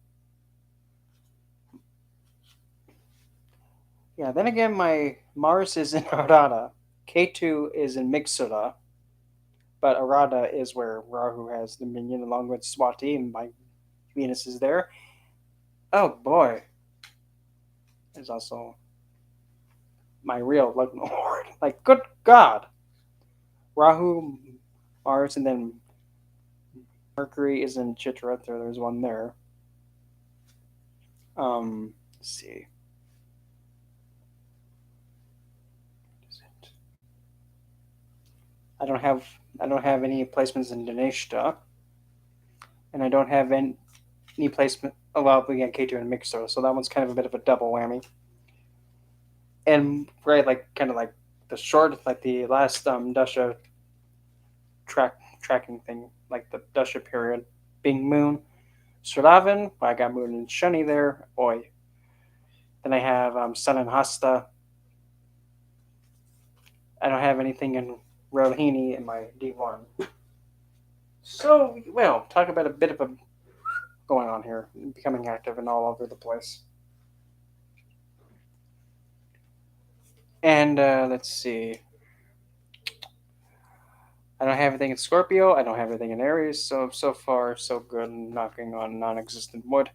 yeah. Then again, my Mars is in Arada. K2 is in Mixura, but Arada is where Rahu has dominion along with Swati, and my Venus is there. Oh boy, there's also my real Lugna Lord. Like, good God. Rahu, Mars, and then Mercury is in Chitra. There's one there. Let's see. I don't have I don't have any placements in Dineshta, and I don't have any placement. Oh, well, we got K2 and Mixer, so that one's kind of a bit of a double whammy. And right, like kind of like the short, like the last Dasha tracking thing, like the Dasha period, being Moon. Sravan, I got Moon and Shani there. Oi. Then I have Sun and Hasta. I don't have anything in Rohini in my D1. So, well, talk about a bit of a going on here, becoming active and all over the place. And let's see. I don't have anything in Scorpio. I don't have anything in Aries. So far so good. Knocking on non-existent wood.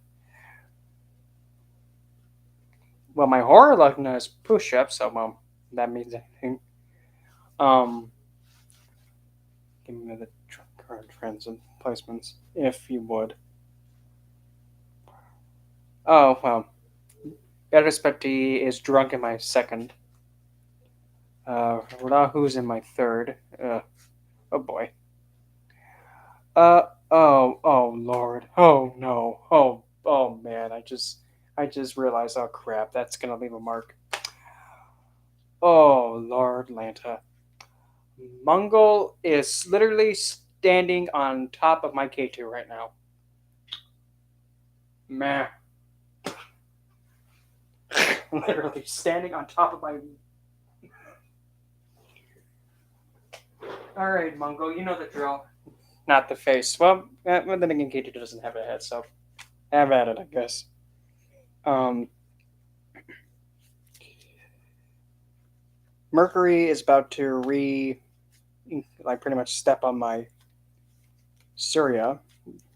Well, my horror Lugna is push-up, so that means anything. Um, Give me the current trends and placements, if you would. Oh well, Better is drunk in my second. Rahu's in my third. Oh boy. Oh Lord. Oh no. Oh man. I just realized. Oh crap. That's gonna leave a mark. Oh Lord, Lanta. Mongol is literally standing on top of my K2 right now. Meh. Literally standing on top of my. All right, Mongol. You know the drill. Not the face. Well, then again, K2 doesn't have a head, so have at it, I guess. Um, Mercury is about to pretty much step on my Surya.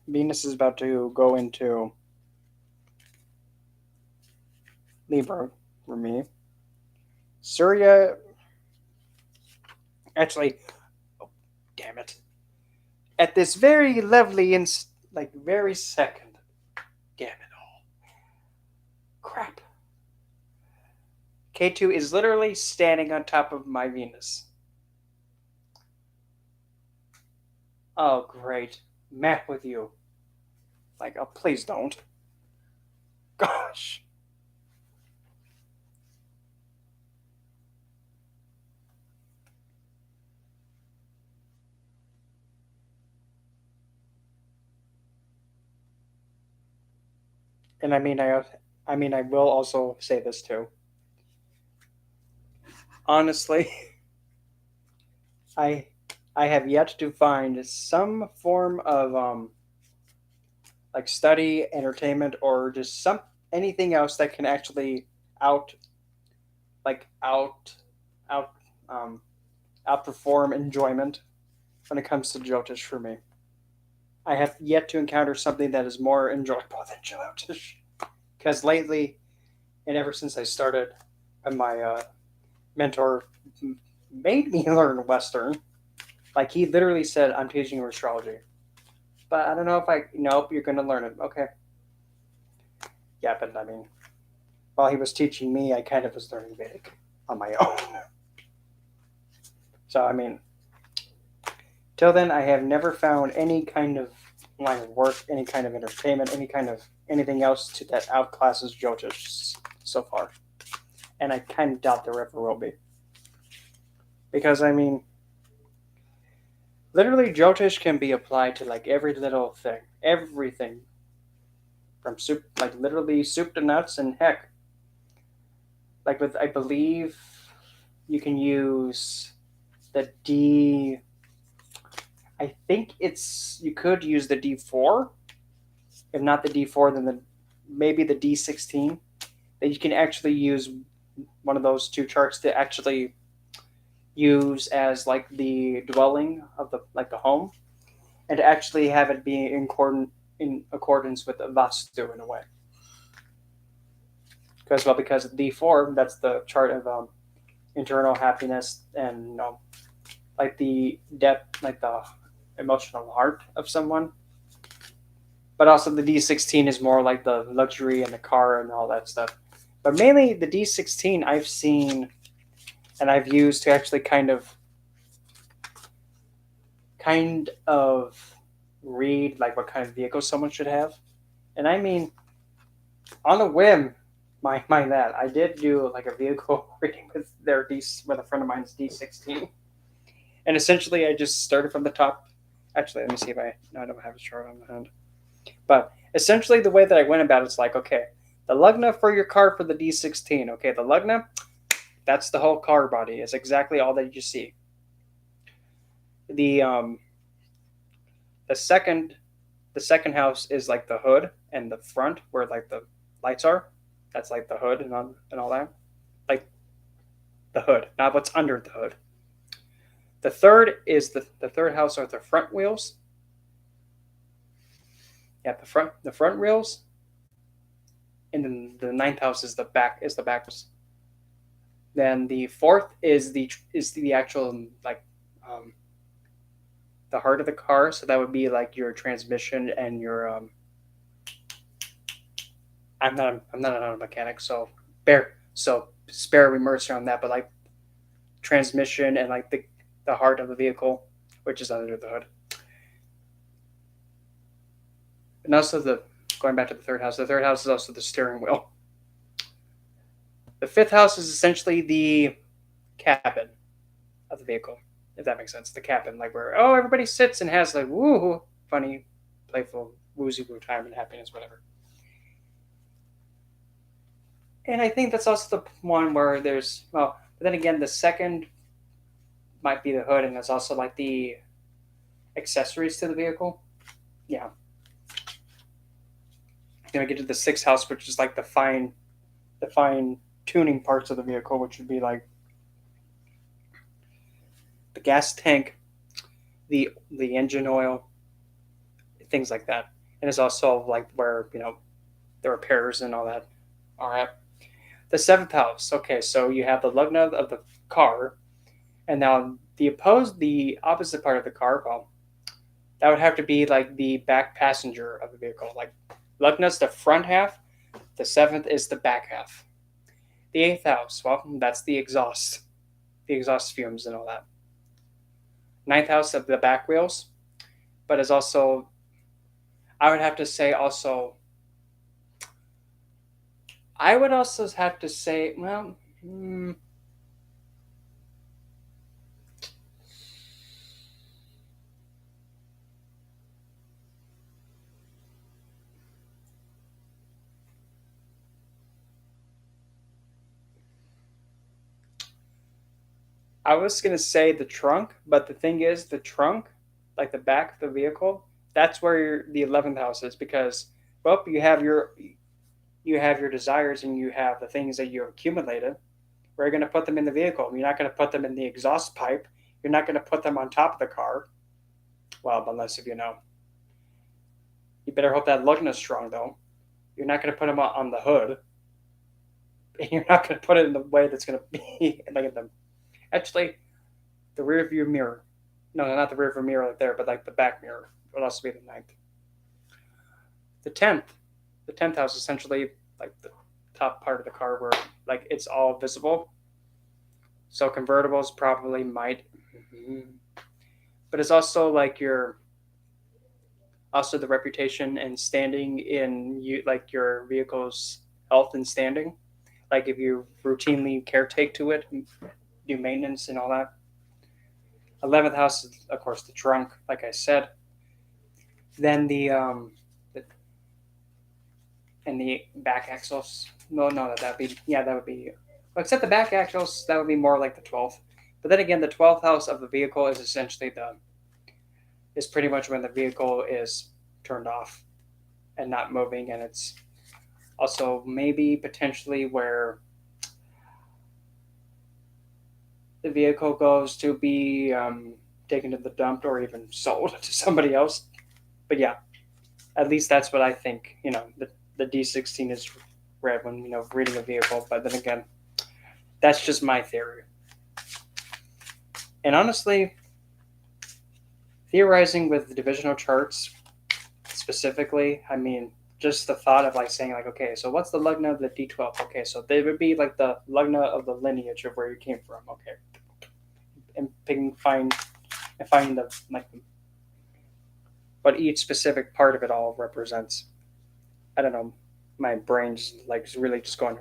Venus is about to go into Libra for me. Surya, actually, oh, damn it. At this very lovely and very second, damn it all. Crap. K2 is literally standing on top of my Venus. Oh, great. Map with you. Like, oh, please don't. Gosh. And I will also say this too. Honestly, I I have yet to find some form of like study, entertainment, or just anything else that can actually out like out um, outperform enjoyment when it comes to Jyotish for me. I have yet to encounter something that is more enjoyable than Jyotish. Because lately, and ever since I started, my mentor made me learn Western. Like he literally said, "I'm teaching you astrology," but I don't know if I. Nope, you're going to learn it. Okay. Yeah, but I mean, while he was teaching me, I kind of was learning Vedic on my own. So I mean, till then, I have never found any kind of line of work, any kind of entertainment, any kind of anything else that outclasses Jyotish so far, and I kind of doubt there ever will be. Because I mean, literally, Jyotish can be applied to like every little thing, everything, from soup, like literally soup to nuts, and heck, like with, I believe you can use the D. I think you could use the D4. If not the D4, then maybe the D16. That you can actually use one of those two charts to actually use as like the dwelling of the home, and to actually have it be in accordance with the Vastu in a way. Because D4, that's the chart of internal happiness and like the depth, like the emotional heart of someone. But also the D16 is more like the luxury and the car and all that stuff. But mainly the D16 I've seen and I've used to actually kind of read like what kind of vehicle someone should have. And I mean, on a whim, mind that I did do like a vehicle reading with a friend of mine's D16, and essentially I just started from the top. Actually, let me see if I don't have a chart on the hand, but essentially the way that I went about it's like, okay, the lugna for your car for the D16. Okay, the lugna, that's the whole car body. Is exactly all that you see. The the second the second house is like the hood and the front where like the lights are. That's like the hood and all that. Like the hood, not what's under the hood. The third is the third house are the front wheels. Yeah, the front wheels, and then the ninth house is the back wheels. Then the fourth is the actual like um, the heart of the car. So that would be like your transmission and your I'm not an auto mechanic, so spare me mercy on that. But like transmission and like the heart of the vehicle, which is under the hood. And also going back to the third house. The third house is also the steering wheel. The fifth house is essentially the cabin of the vehicle, if that makes sense. The cabin, like where everybody sits and has like woo funny, playful, woozy woo time and happiness, whatever. And I think that's also the one where but then again, the second might be the hood, and that's also like the accessories to the vehicle. Yeah. Then I get to the sixth house, which is like the fine tuning parts of the vehicle, which would be like the gas tank, the engine oil, things like that. And it's also like where the repairs and all that are at. The seventh house. Okay, so you have the lugna of the car, and now the opposite part of the car. Well, that would have to be like the back passenger of the vehicle. Like lugna's the front half. The seventh is the back half. The eighth house. Well, that's the exhaust fumes and all that. Ninth house of the back wheels, but is also, I would have to say also, I would also have to say, well, I was gonna say the trunk, but the thing is, the trunk, like the back of the vehicle, that's where the 11th house is because, well, you have your desires and you have the things that you have accumulated. Where you're going to put them in the vehicle. You're not going to put them in the exhaust pipe. You're not going to put them on top of the car. Well, unless if you know. You better hope that lug is strong, though. You're not going to put them on the hood. And you're not going to put it in the way that's going to be like them. Actually, the rear view mirror. No, not the rear view mirror right there, but like the back mirror would also be the ninth. The 10th. The 10th house is essentially like the top part of the car where like it's all visible. So convertibles probably might, but it's also like also the reputation and standing in like your vehicle's health and standing. Like if you routinely caretake to it, do maintenance and all that. 11th house is of course the trunk, like I said. Then and the back axles. No, that would be except the back axles, that would be more like the 12th. But then again, the 12th house of the vehicle is essentially is pretty much when the vehicle is turned off and not moving, and it's also maybe potentially where the vehicle goes to be taken to the dump or even sold to somebody else. But yeah, at least that's what I think. The D16 is read when reading a vehicle. But then again, that's just my theory. And honestly, theorizing with the divisional charts specifically, I mean, just the thought of like saying like, okay, so what's the lugna of the D12? Okay, so they would be like the lugna of the lineage of where you came from. Okay, and finding the like what each specific part of it all represents. I don't know. My brain's like really just going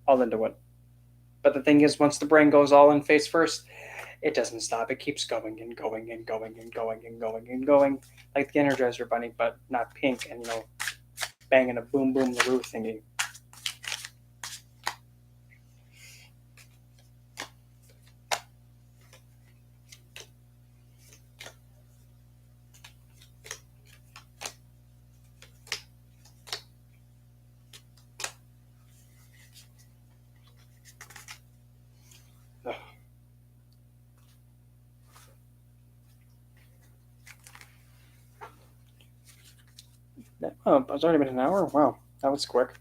all into it. But the thing is, once the brain goes all in face first, it doesn't stop. It keeps going and going and going and going and going and going, like the Energizer Bunny, but not pink and banging a boom boom the roof thingy. Oh, it's already been an hour? Wow, that was quick.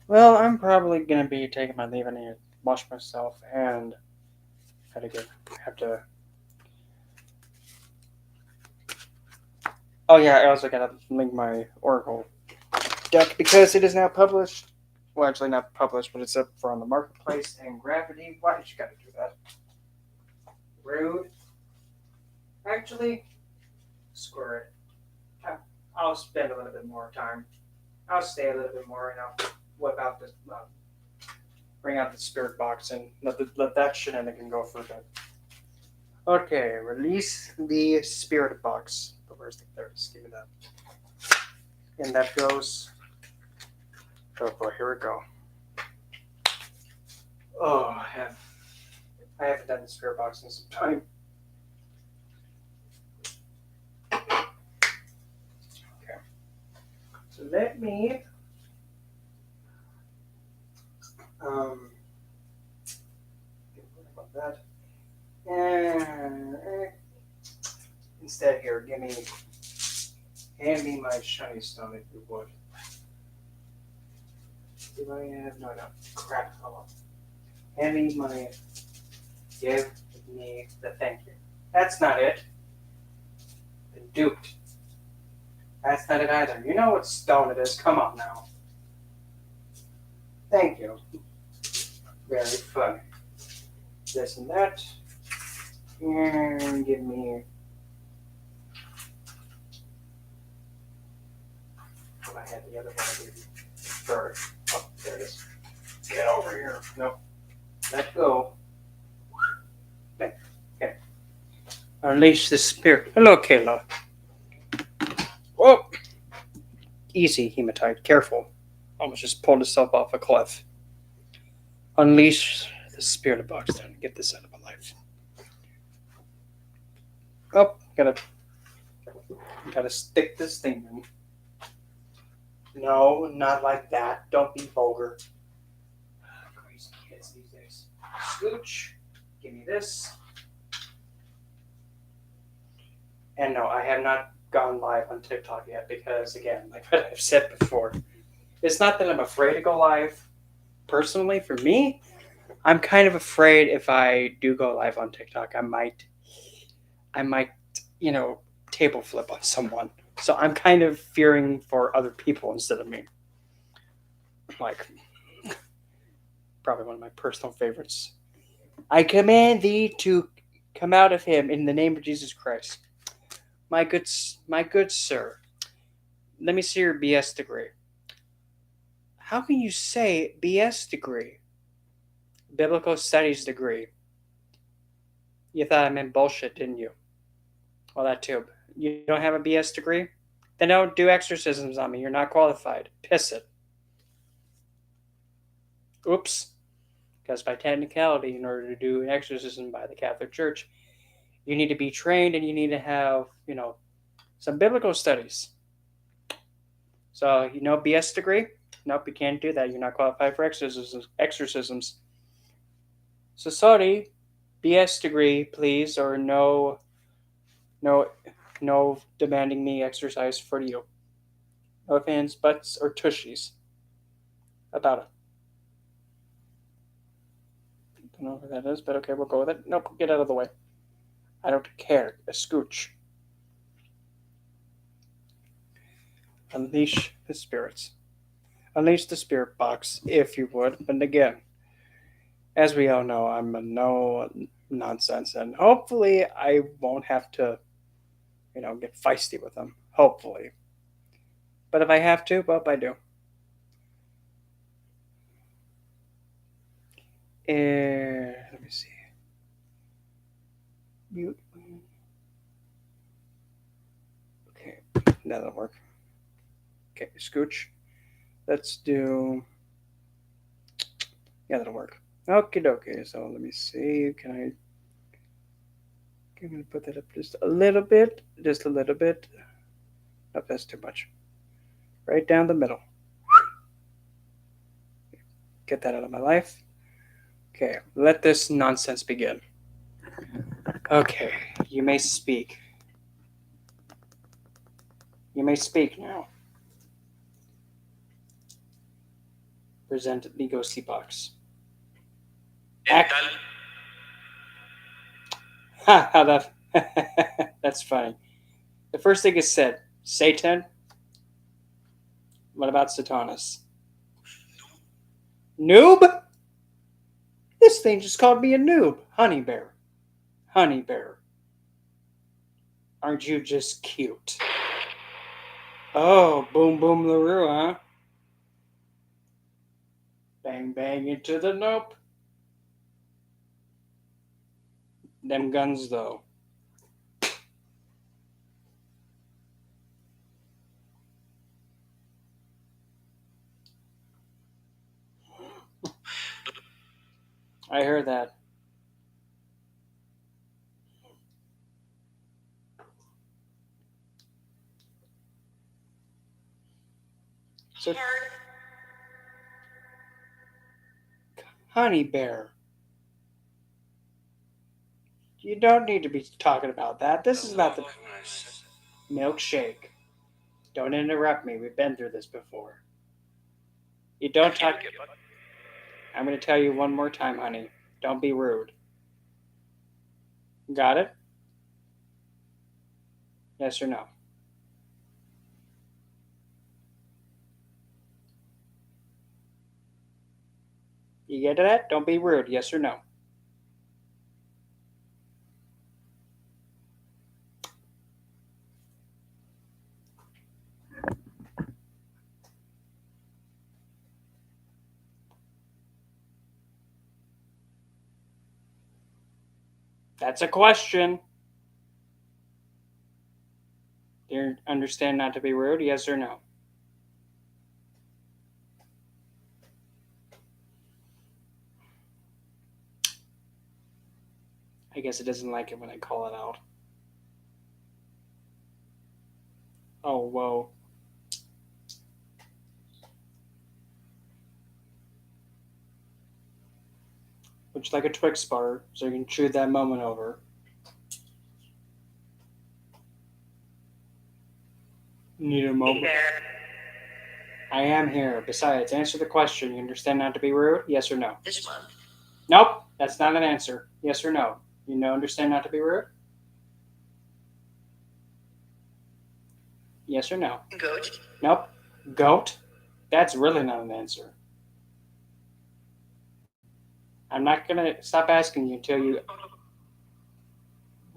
Well, I'm probably going to be taking my leave. I need to wash myself and have to. Oh, yeah, I also got to link my Oracle deck because it is now published. Well, actually, not published, but it's up for on the marketplace and Gravity. Why did you got to do that? Rude. Actually, screw it. I'll spend a little bit more time. I'll stay a little bit more and I'll whip out this, bring out the spirit box and let that shenanigan go for a bit. Okay, release the spirit box. But where's the thirds? Give me that. And that goes. Oh boy, here we go. Oh, I haven't done the spirit box in some time. Okay. So let me about that. And instead here, hand me my shiny stone if you would. Do I have no crap, hold on. Hand me my give me the thank you. That's not it. The duped. That's not it either. You know what stone it is. Come on now. Thank you. Very fun. This and that. And give me. Oh, I had the other one I gave you. Sorry. Oh, there it is. Get over here. Nope. Let go. Okay. Unleash the spirit. Hello, Kayla. Oh! Easy, hematite. Careful. Almost just pulled himself off a cliff. Unleash the spirit box then. Get this out of my life. Oh, gotta stick this thing in. No, not like that. Don't be vulgar. Crazy kids these days. Scooch. Give me this. And no, I have not gone live on TikTok yet because, again, like what I've said before, it's not that I'm afraid to go live. Personally, for me, I'm kind of afraid if I do go live on TikTok, I might, table flip on someone. So I'm kind of fearing for other people instead of me. Like, probably one of my personal favorites. I command thee to come out of him in the name of Jesus Christ. My good sir, let me see your BS degree. How can you say BS degree? Biblical studies degree. You thought I meant bullshit, didn't you? Well, that too. You don't have a BS degree? Then don't do exorcisms on me. You're not qualified. Piss it. Oops. Because by technicality, in order to do an exorcism by the Catholic Church, you need to be trained and you need to have, some biblical studies. So, BS degree? Nope, you can't do that. You're not qualified for exorcisms. So sorry, BS degree, please, or no, no demanding me exercise for you. No fans, butts, or tushies about it. Don't know who that is, but okay, we'll go with it. Nope, get out of the way. I don't care. A scooch. Unleash the spirits. Unleash the spirit box, if you would. But again, as we all know, I'm a no nonsense, and hopefully I won't have to, get feisty with them. Hopefully. But if I have to, well, I do. Let me see. Mute. Okay, that'll work. Okay, scooch. Let's do. Yeah, that'll work. Okie dokie. So let me see. I'm gonna put that up just a little bit. Just a little bit. Nope, that's too much. Right down the middle. Get that out of my life. Okay, let this nonsense begin. Okay, you may speak. You may speak now. Present the ghosty box. Ha, that's funny. The first thing is said, Satan. What about Satanus? Noob? This thing just called me a noob. Honey bear. Honey bear. Aren't you just cute? Oh, boom boom LaRue, huh? Bang bang into the nope. Them guns though. I heard that. So, honey bear. You don't need to be talking about that. This is about the milkshake. Don't interrupt me. We've been through this before. You don't talk. I'm going to tell you one more time, honey. Don't be rude. Got it? Yes or no? You get that? Don't be rude. Yes or no? That's a question. Do you understand not to be rude? Yes or no? I guess it doesn't like it when I call it out. Oh, whoa. Would you like a Twix bar so you can chew that moment over? Need a moment? I am here. Besides, answer the question. You understand not to be rude? Yes or no? This month. Nope. That's not an answer. Yes or no? You know, understand not to be rude? Yes or no? Goat. Nope. Goat? That's really not an answer. I'm not going to stop asking you until you.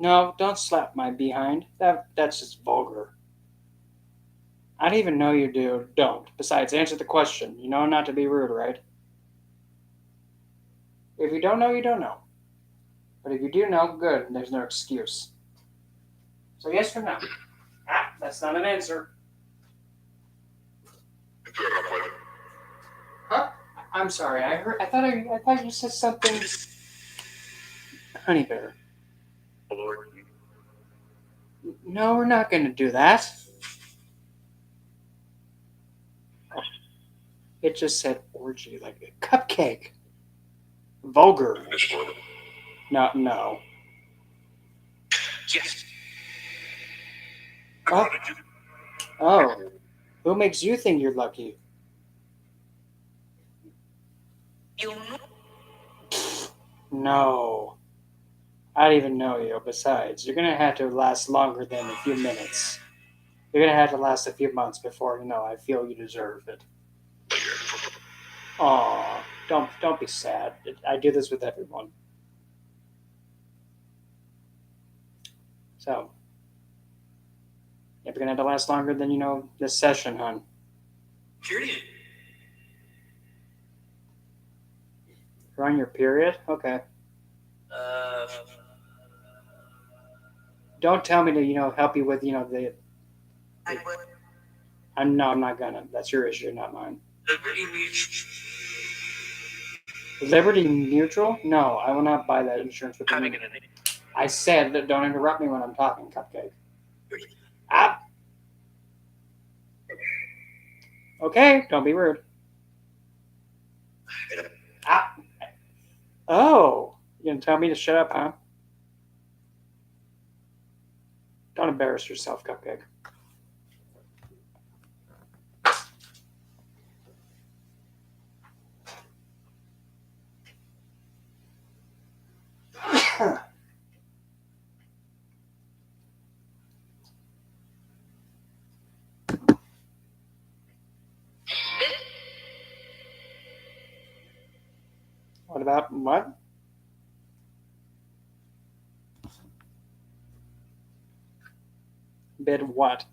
No, don't slap my behind. That's just vulgar. I don't even know you do. Don't. Besides, answer the question. You know not to be rude, right? If you don't know, you don't know. But if you do know, good. There's no excuse. So yes or no? Ah, that's not an answer. Huh? I'm sorry. I thought you said something. Honey bear. No, we're not going to do that. It just said orgy, like a cupcake. Vulgar. No. Yes. Oh. Who makes you think you're lucky? You know. No. I don't even know you. Besides, you're going to have to last longer than a few minutes. You're going to have to last a few months before, I feel you deserve it. Aw, don't be sad. I do this with everyone. So, if you're gonna have to last longer than this session, hon. Period. You're on your period? Okay. Don't tell me to help you with the. I would. I'm not gonna. That's your issue, not mine. Liberty Mutual? No, I will not buy that insurance with you. I said that don't interrupt me when I'm talking, Cupcake. Ah. Okay, don't be rude. Ah. Oh, you gonna tell me to shut up, huh? Don't embarrass yourself, Cupcake. What about what? Bid what?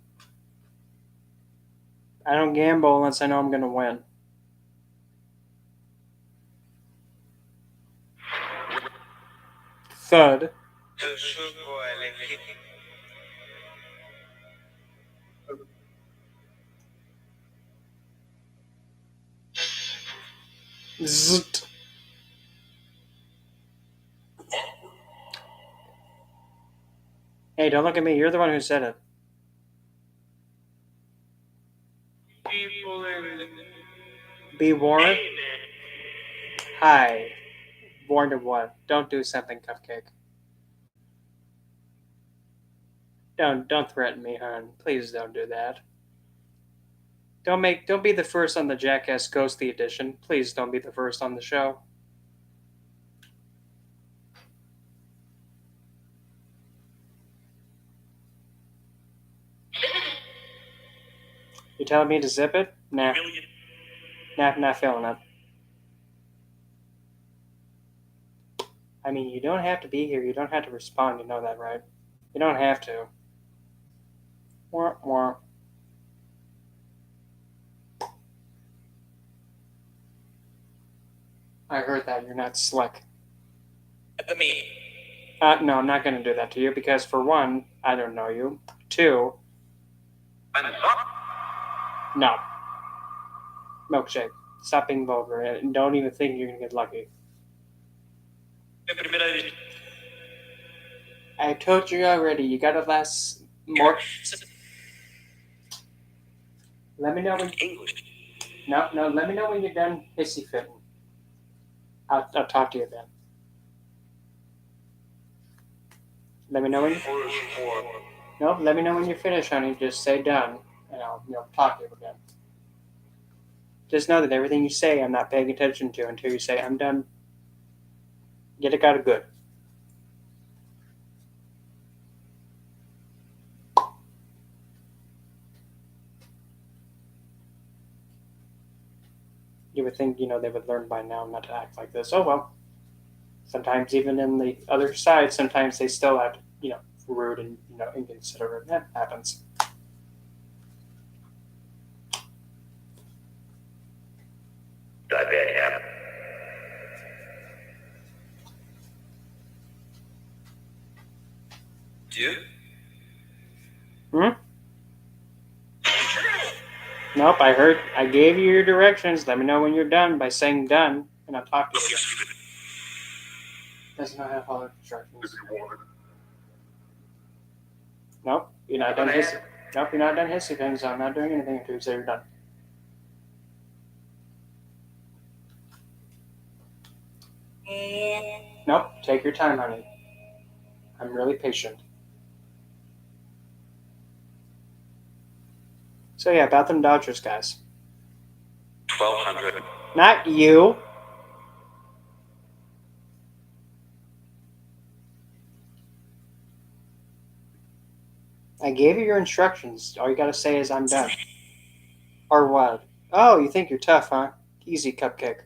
I don't gamble unless I know I'm gonna win. Thud. Zzzt. Hey, don't look at me. You're the one who said it. Be warned. Hi. Warned of what? Don't do something, Cupcake. Don't threaten me, hon. Please don't do that. Don't be the first on the Jackass Ghosty edition. Please don't be the first on the show. You telling me to zip it? Nah. Not feeling it. I mean, you don't have to be here. You don't have to respond. You know that, right? You don't have to. Wah, wah. I heard that. You're not slick. Me. No, I'm not going to do that to you because, for one, I don't know you. Two, no. Milkshake. Stop being vulgar and don't even think you're going to get lucky. I told you already. You got to last more. Let me know when. No. Let me know when you're done hissy fitting. I'll talk to you then. Let me know when you. No, let me know when you're finished, honey. Just say done, and I'll talk to you again. Just know that everything you say, I'm not paying attention to until you say I'm done. Get it out of good. You would think they would learn by now not to act like this. Oh well. Sometimes even in the other side, sometimes they still act rude and inconsiderate. That happens. Dude. Hmm? Nope, I heard. I gave you your directions. Let me know when you're done by saying done, and I'll talk to you. Does not have all the instructions. Nope, you're not done hissing. Nope, you're not done hissing things. So I'm not doing anything until you say you're done. Nope, take your time, honey. I'm really patient. So yeah, about them Dodgers guys. 1,200. Not you. I gave you your instructions. All you gotta say is I'm done. Or what? Oh, you think you're tough, huh? Easy, cupcake.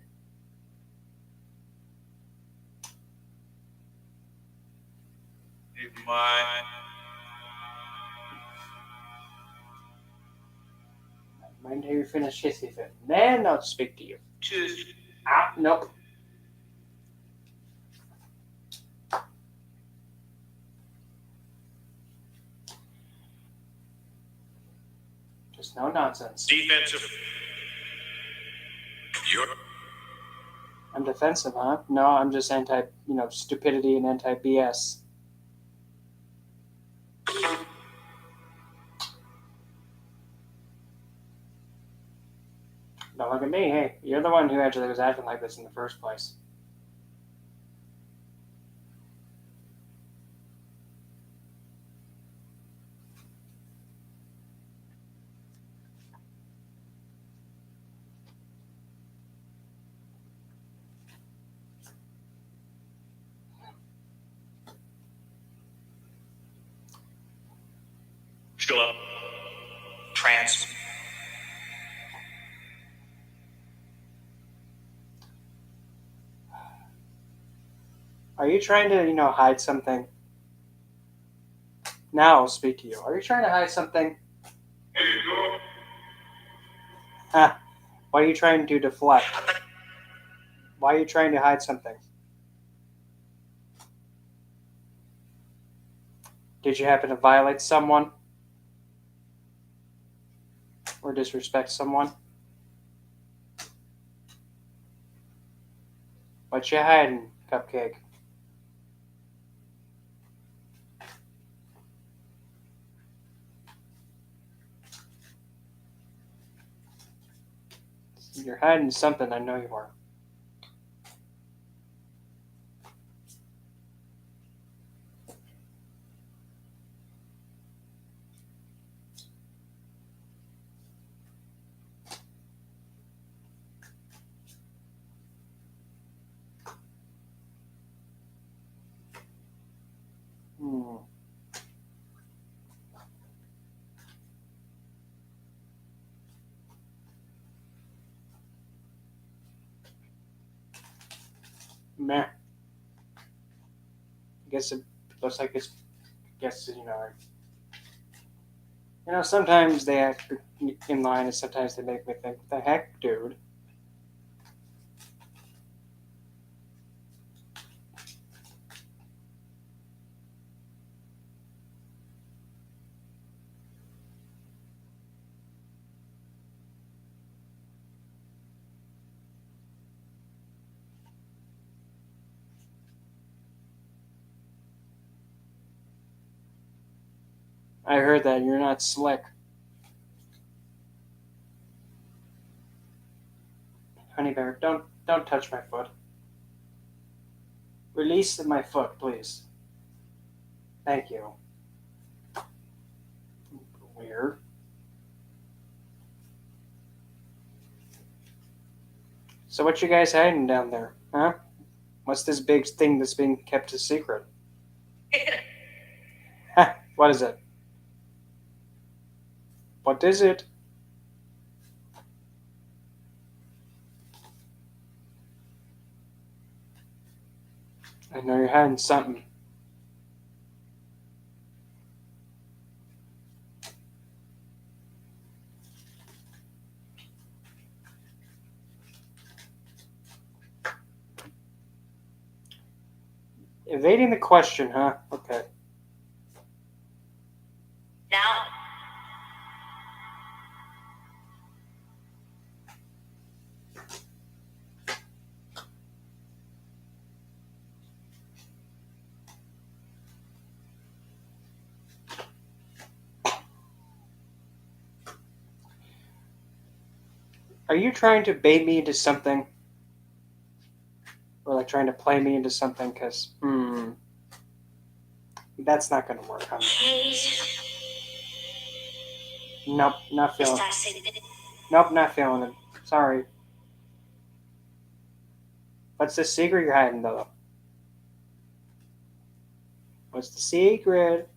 Mind how you finish hissy fit. Then I'll speak to you. Ah, nope. Just no nonsense. Defensive. You're I'm defensive, huh? No, I'm just anti, stupidity and anti BS. Don't look at me. Hey, you're the one who actually was acting like this in the first place. still up. Trans. Are you trying to, hide something? Now I'll speak to you. Are you trying to hide something? Huh. What are you trying to deflect? Why are you trying to hide something? Did you happen to violate someone? Or disrespect someone? What you hiding, cupcake? You're hiding something, I know you are. Hmm. Meh. I guess it looks like it's. Sometimes they act in line, and sometimes they make me think, "The heck, dude." I heard that you're not slick, honey bear. Don't touch my foot. Release my foot, please. Thank you. Weird. So what you guys hiding down there, huh? What's this big thing that's being kept a secret? Ha! What is it? What is it? I know you're hiding something. Evading the question, huh? Okay. Now. Are you trying to bait me into something? Or like trying to play me into something? Because, that's not going to work. Nope, not feeling it. Nope, not feeling it. Sorry. What's the secret you're hiding, though? What's the secret?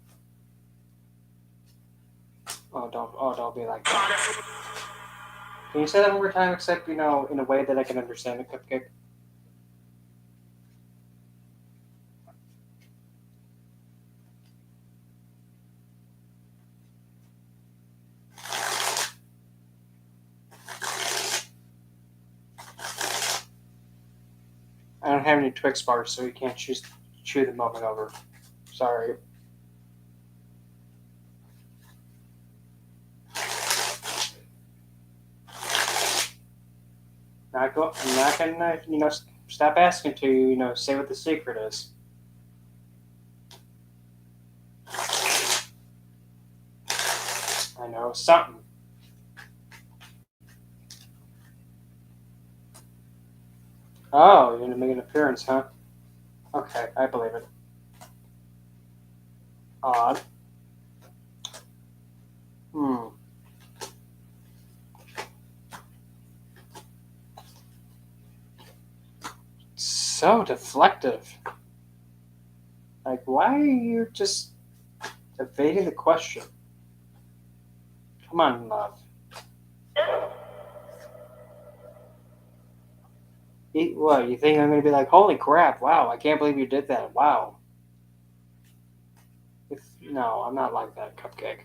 Don't be like that. Can you say that one more time, except, in a way that I can understand a cupcake? I don't have any Twix bars, so you can't chew the moment over. Sorry. I'm not gonna, stop asking to, say what the secret is. I know something. Oh, you're gonna make an appearance, huh? Okay, I believe it. Odd. Hmm. So deflective. Like, why are you just evading the question? Come on, love. What, you think I'm gonna be like, holy crap, wow, I can't believe you did that, wow. No, I'm not like that, Cupcake.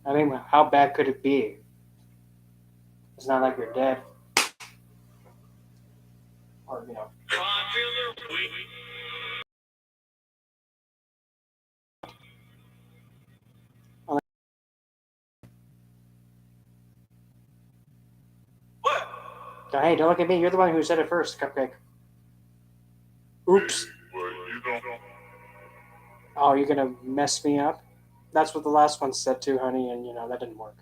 I mean, how bad could it be? It's not like you're dead. Or, What? Hey, don't look at me. You're the one who said it first, Cupcake. Oops. Oh, you're gonna mess me up? That's what the last one said too, honey, and that didn't work.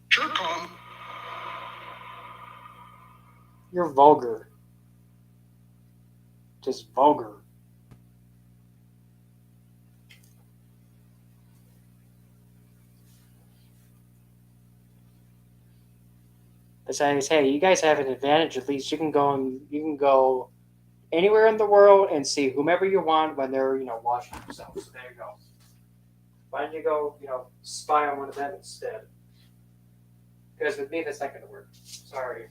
Sure, Tom. You're vulgar. Just vulgar. Besides, hey, you guys have an advantage. At least you can go anywhere in the world and see whomever you want when they're washing themselves. So there you go. Why don't you go spy on one of them instead? Because with me that's not gonna work. Sorry.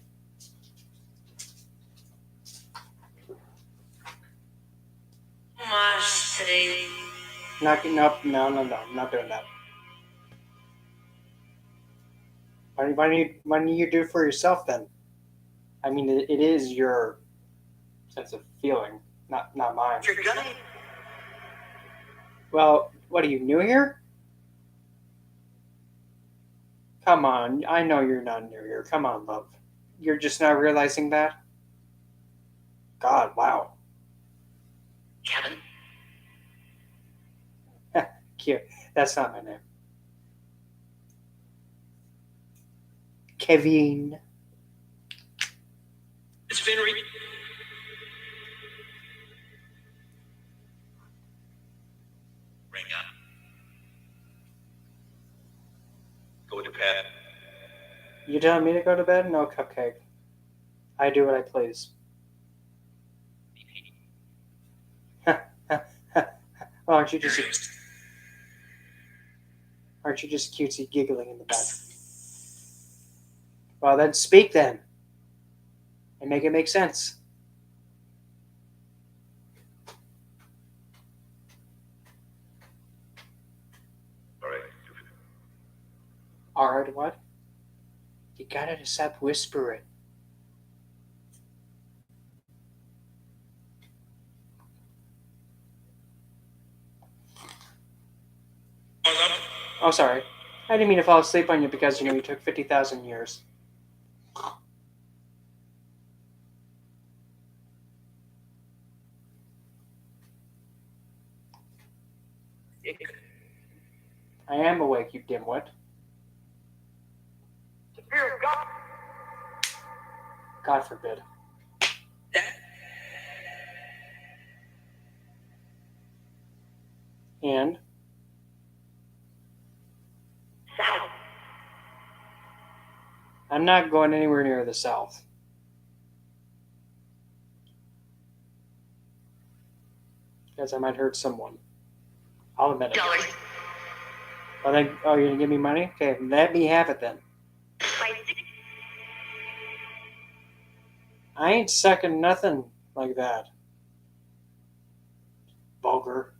Nope, no, I'm not doing that. Why don't you do it for yourself then? I mean, it is your sense of feeling, not mine. You're gonna. Well, what are you new here? Come on, I know you're not new here. Come on, love. You're just not realizing that. God, wow. Kevin. Cute. That's not my name. Kevin. It's been Ring up. Go to bed. You telling me to go to bed? No, Cupcake. I do what I please. Aren't you just cutesy giggling in the back? Well, then speak then, and make it make sense. All right. All right, what? You gotta stop whispering. Oh, sorry. I didn't mean to fall asleep on you because you took 50,000 years. I am awake, you dimwit. Fear of God. God forbid. And South. I'm not going anywhere near the south. Because I might hurt someone. I'll admit it. Dollars. Oh, you're gonna give me money? Okay, let me have it then. I ain't sucking nothing like that. Vulgar.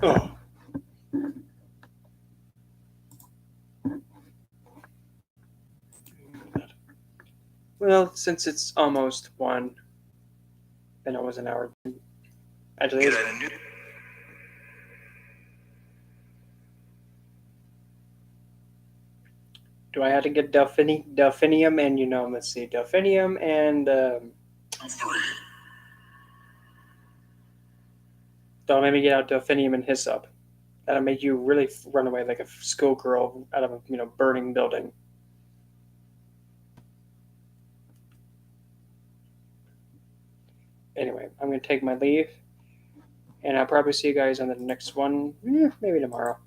Ugh. Well, since it's almost 1, then it was an hour. Actually, Get a new. do I have to get delphinium and, let's see, delphinium and, 3. don't let me get out delphinium and hyssop. That'll make you really run away like a schoolgirl out of a, burning building. Anyway, I'm going to take my leave, and I'll probably see you guys on the next one, maybe tomorrow.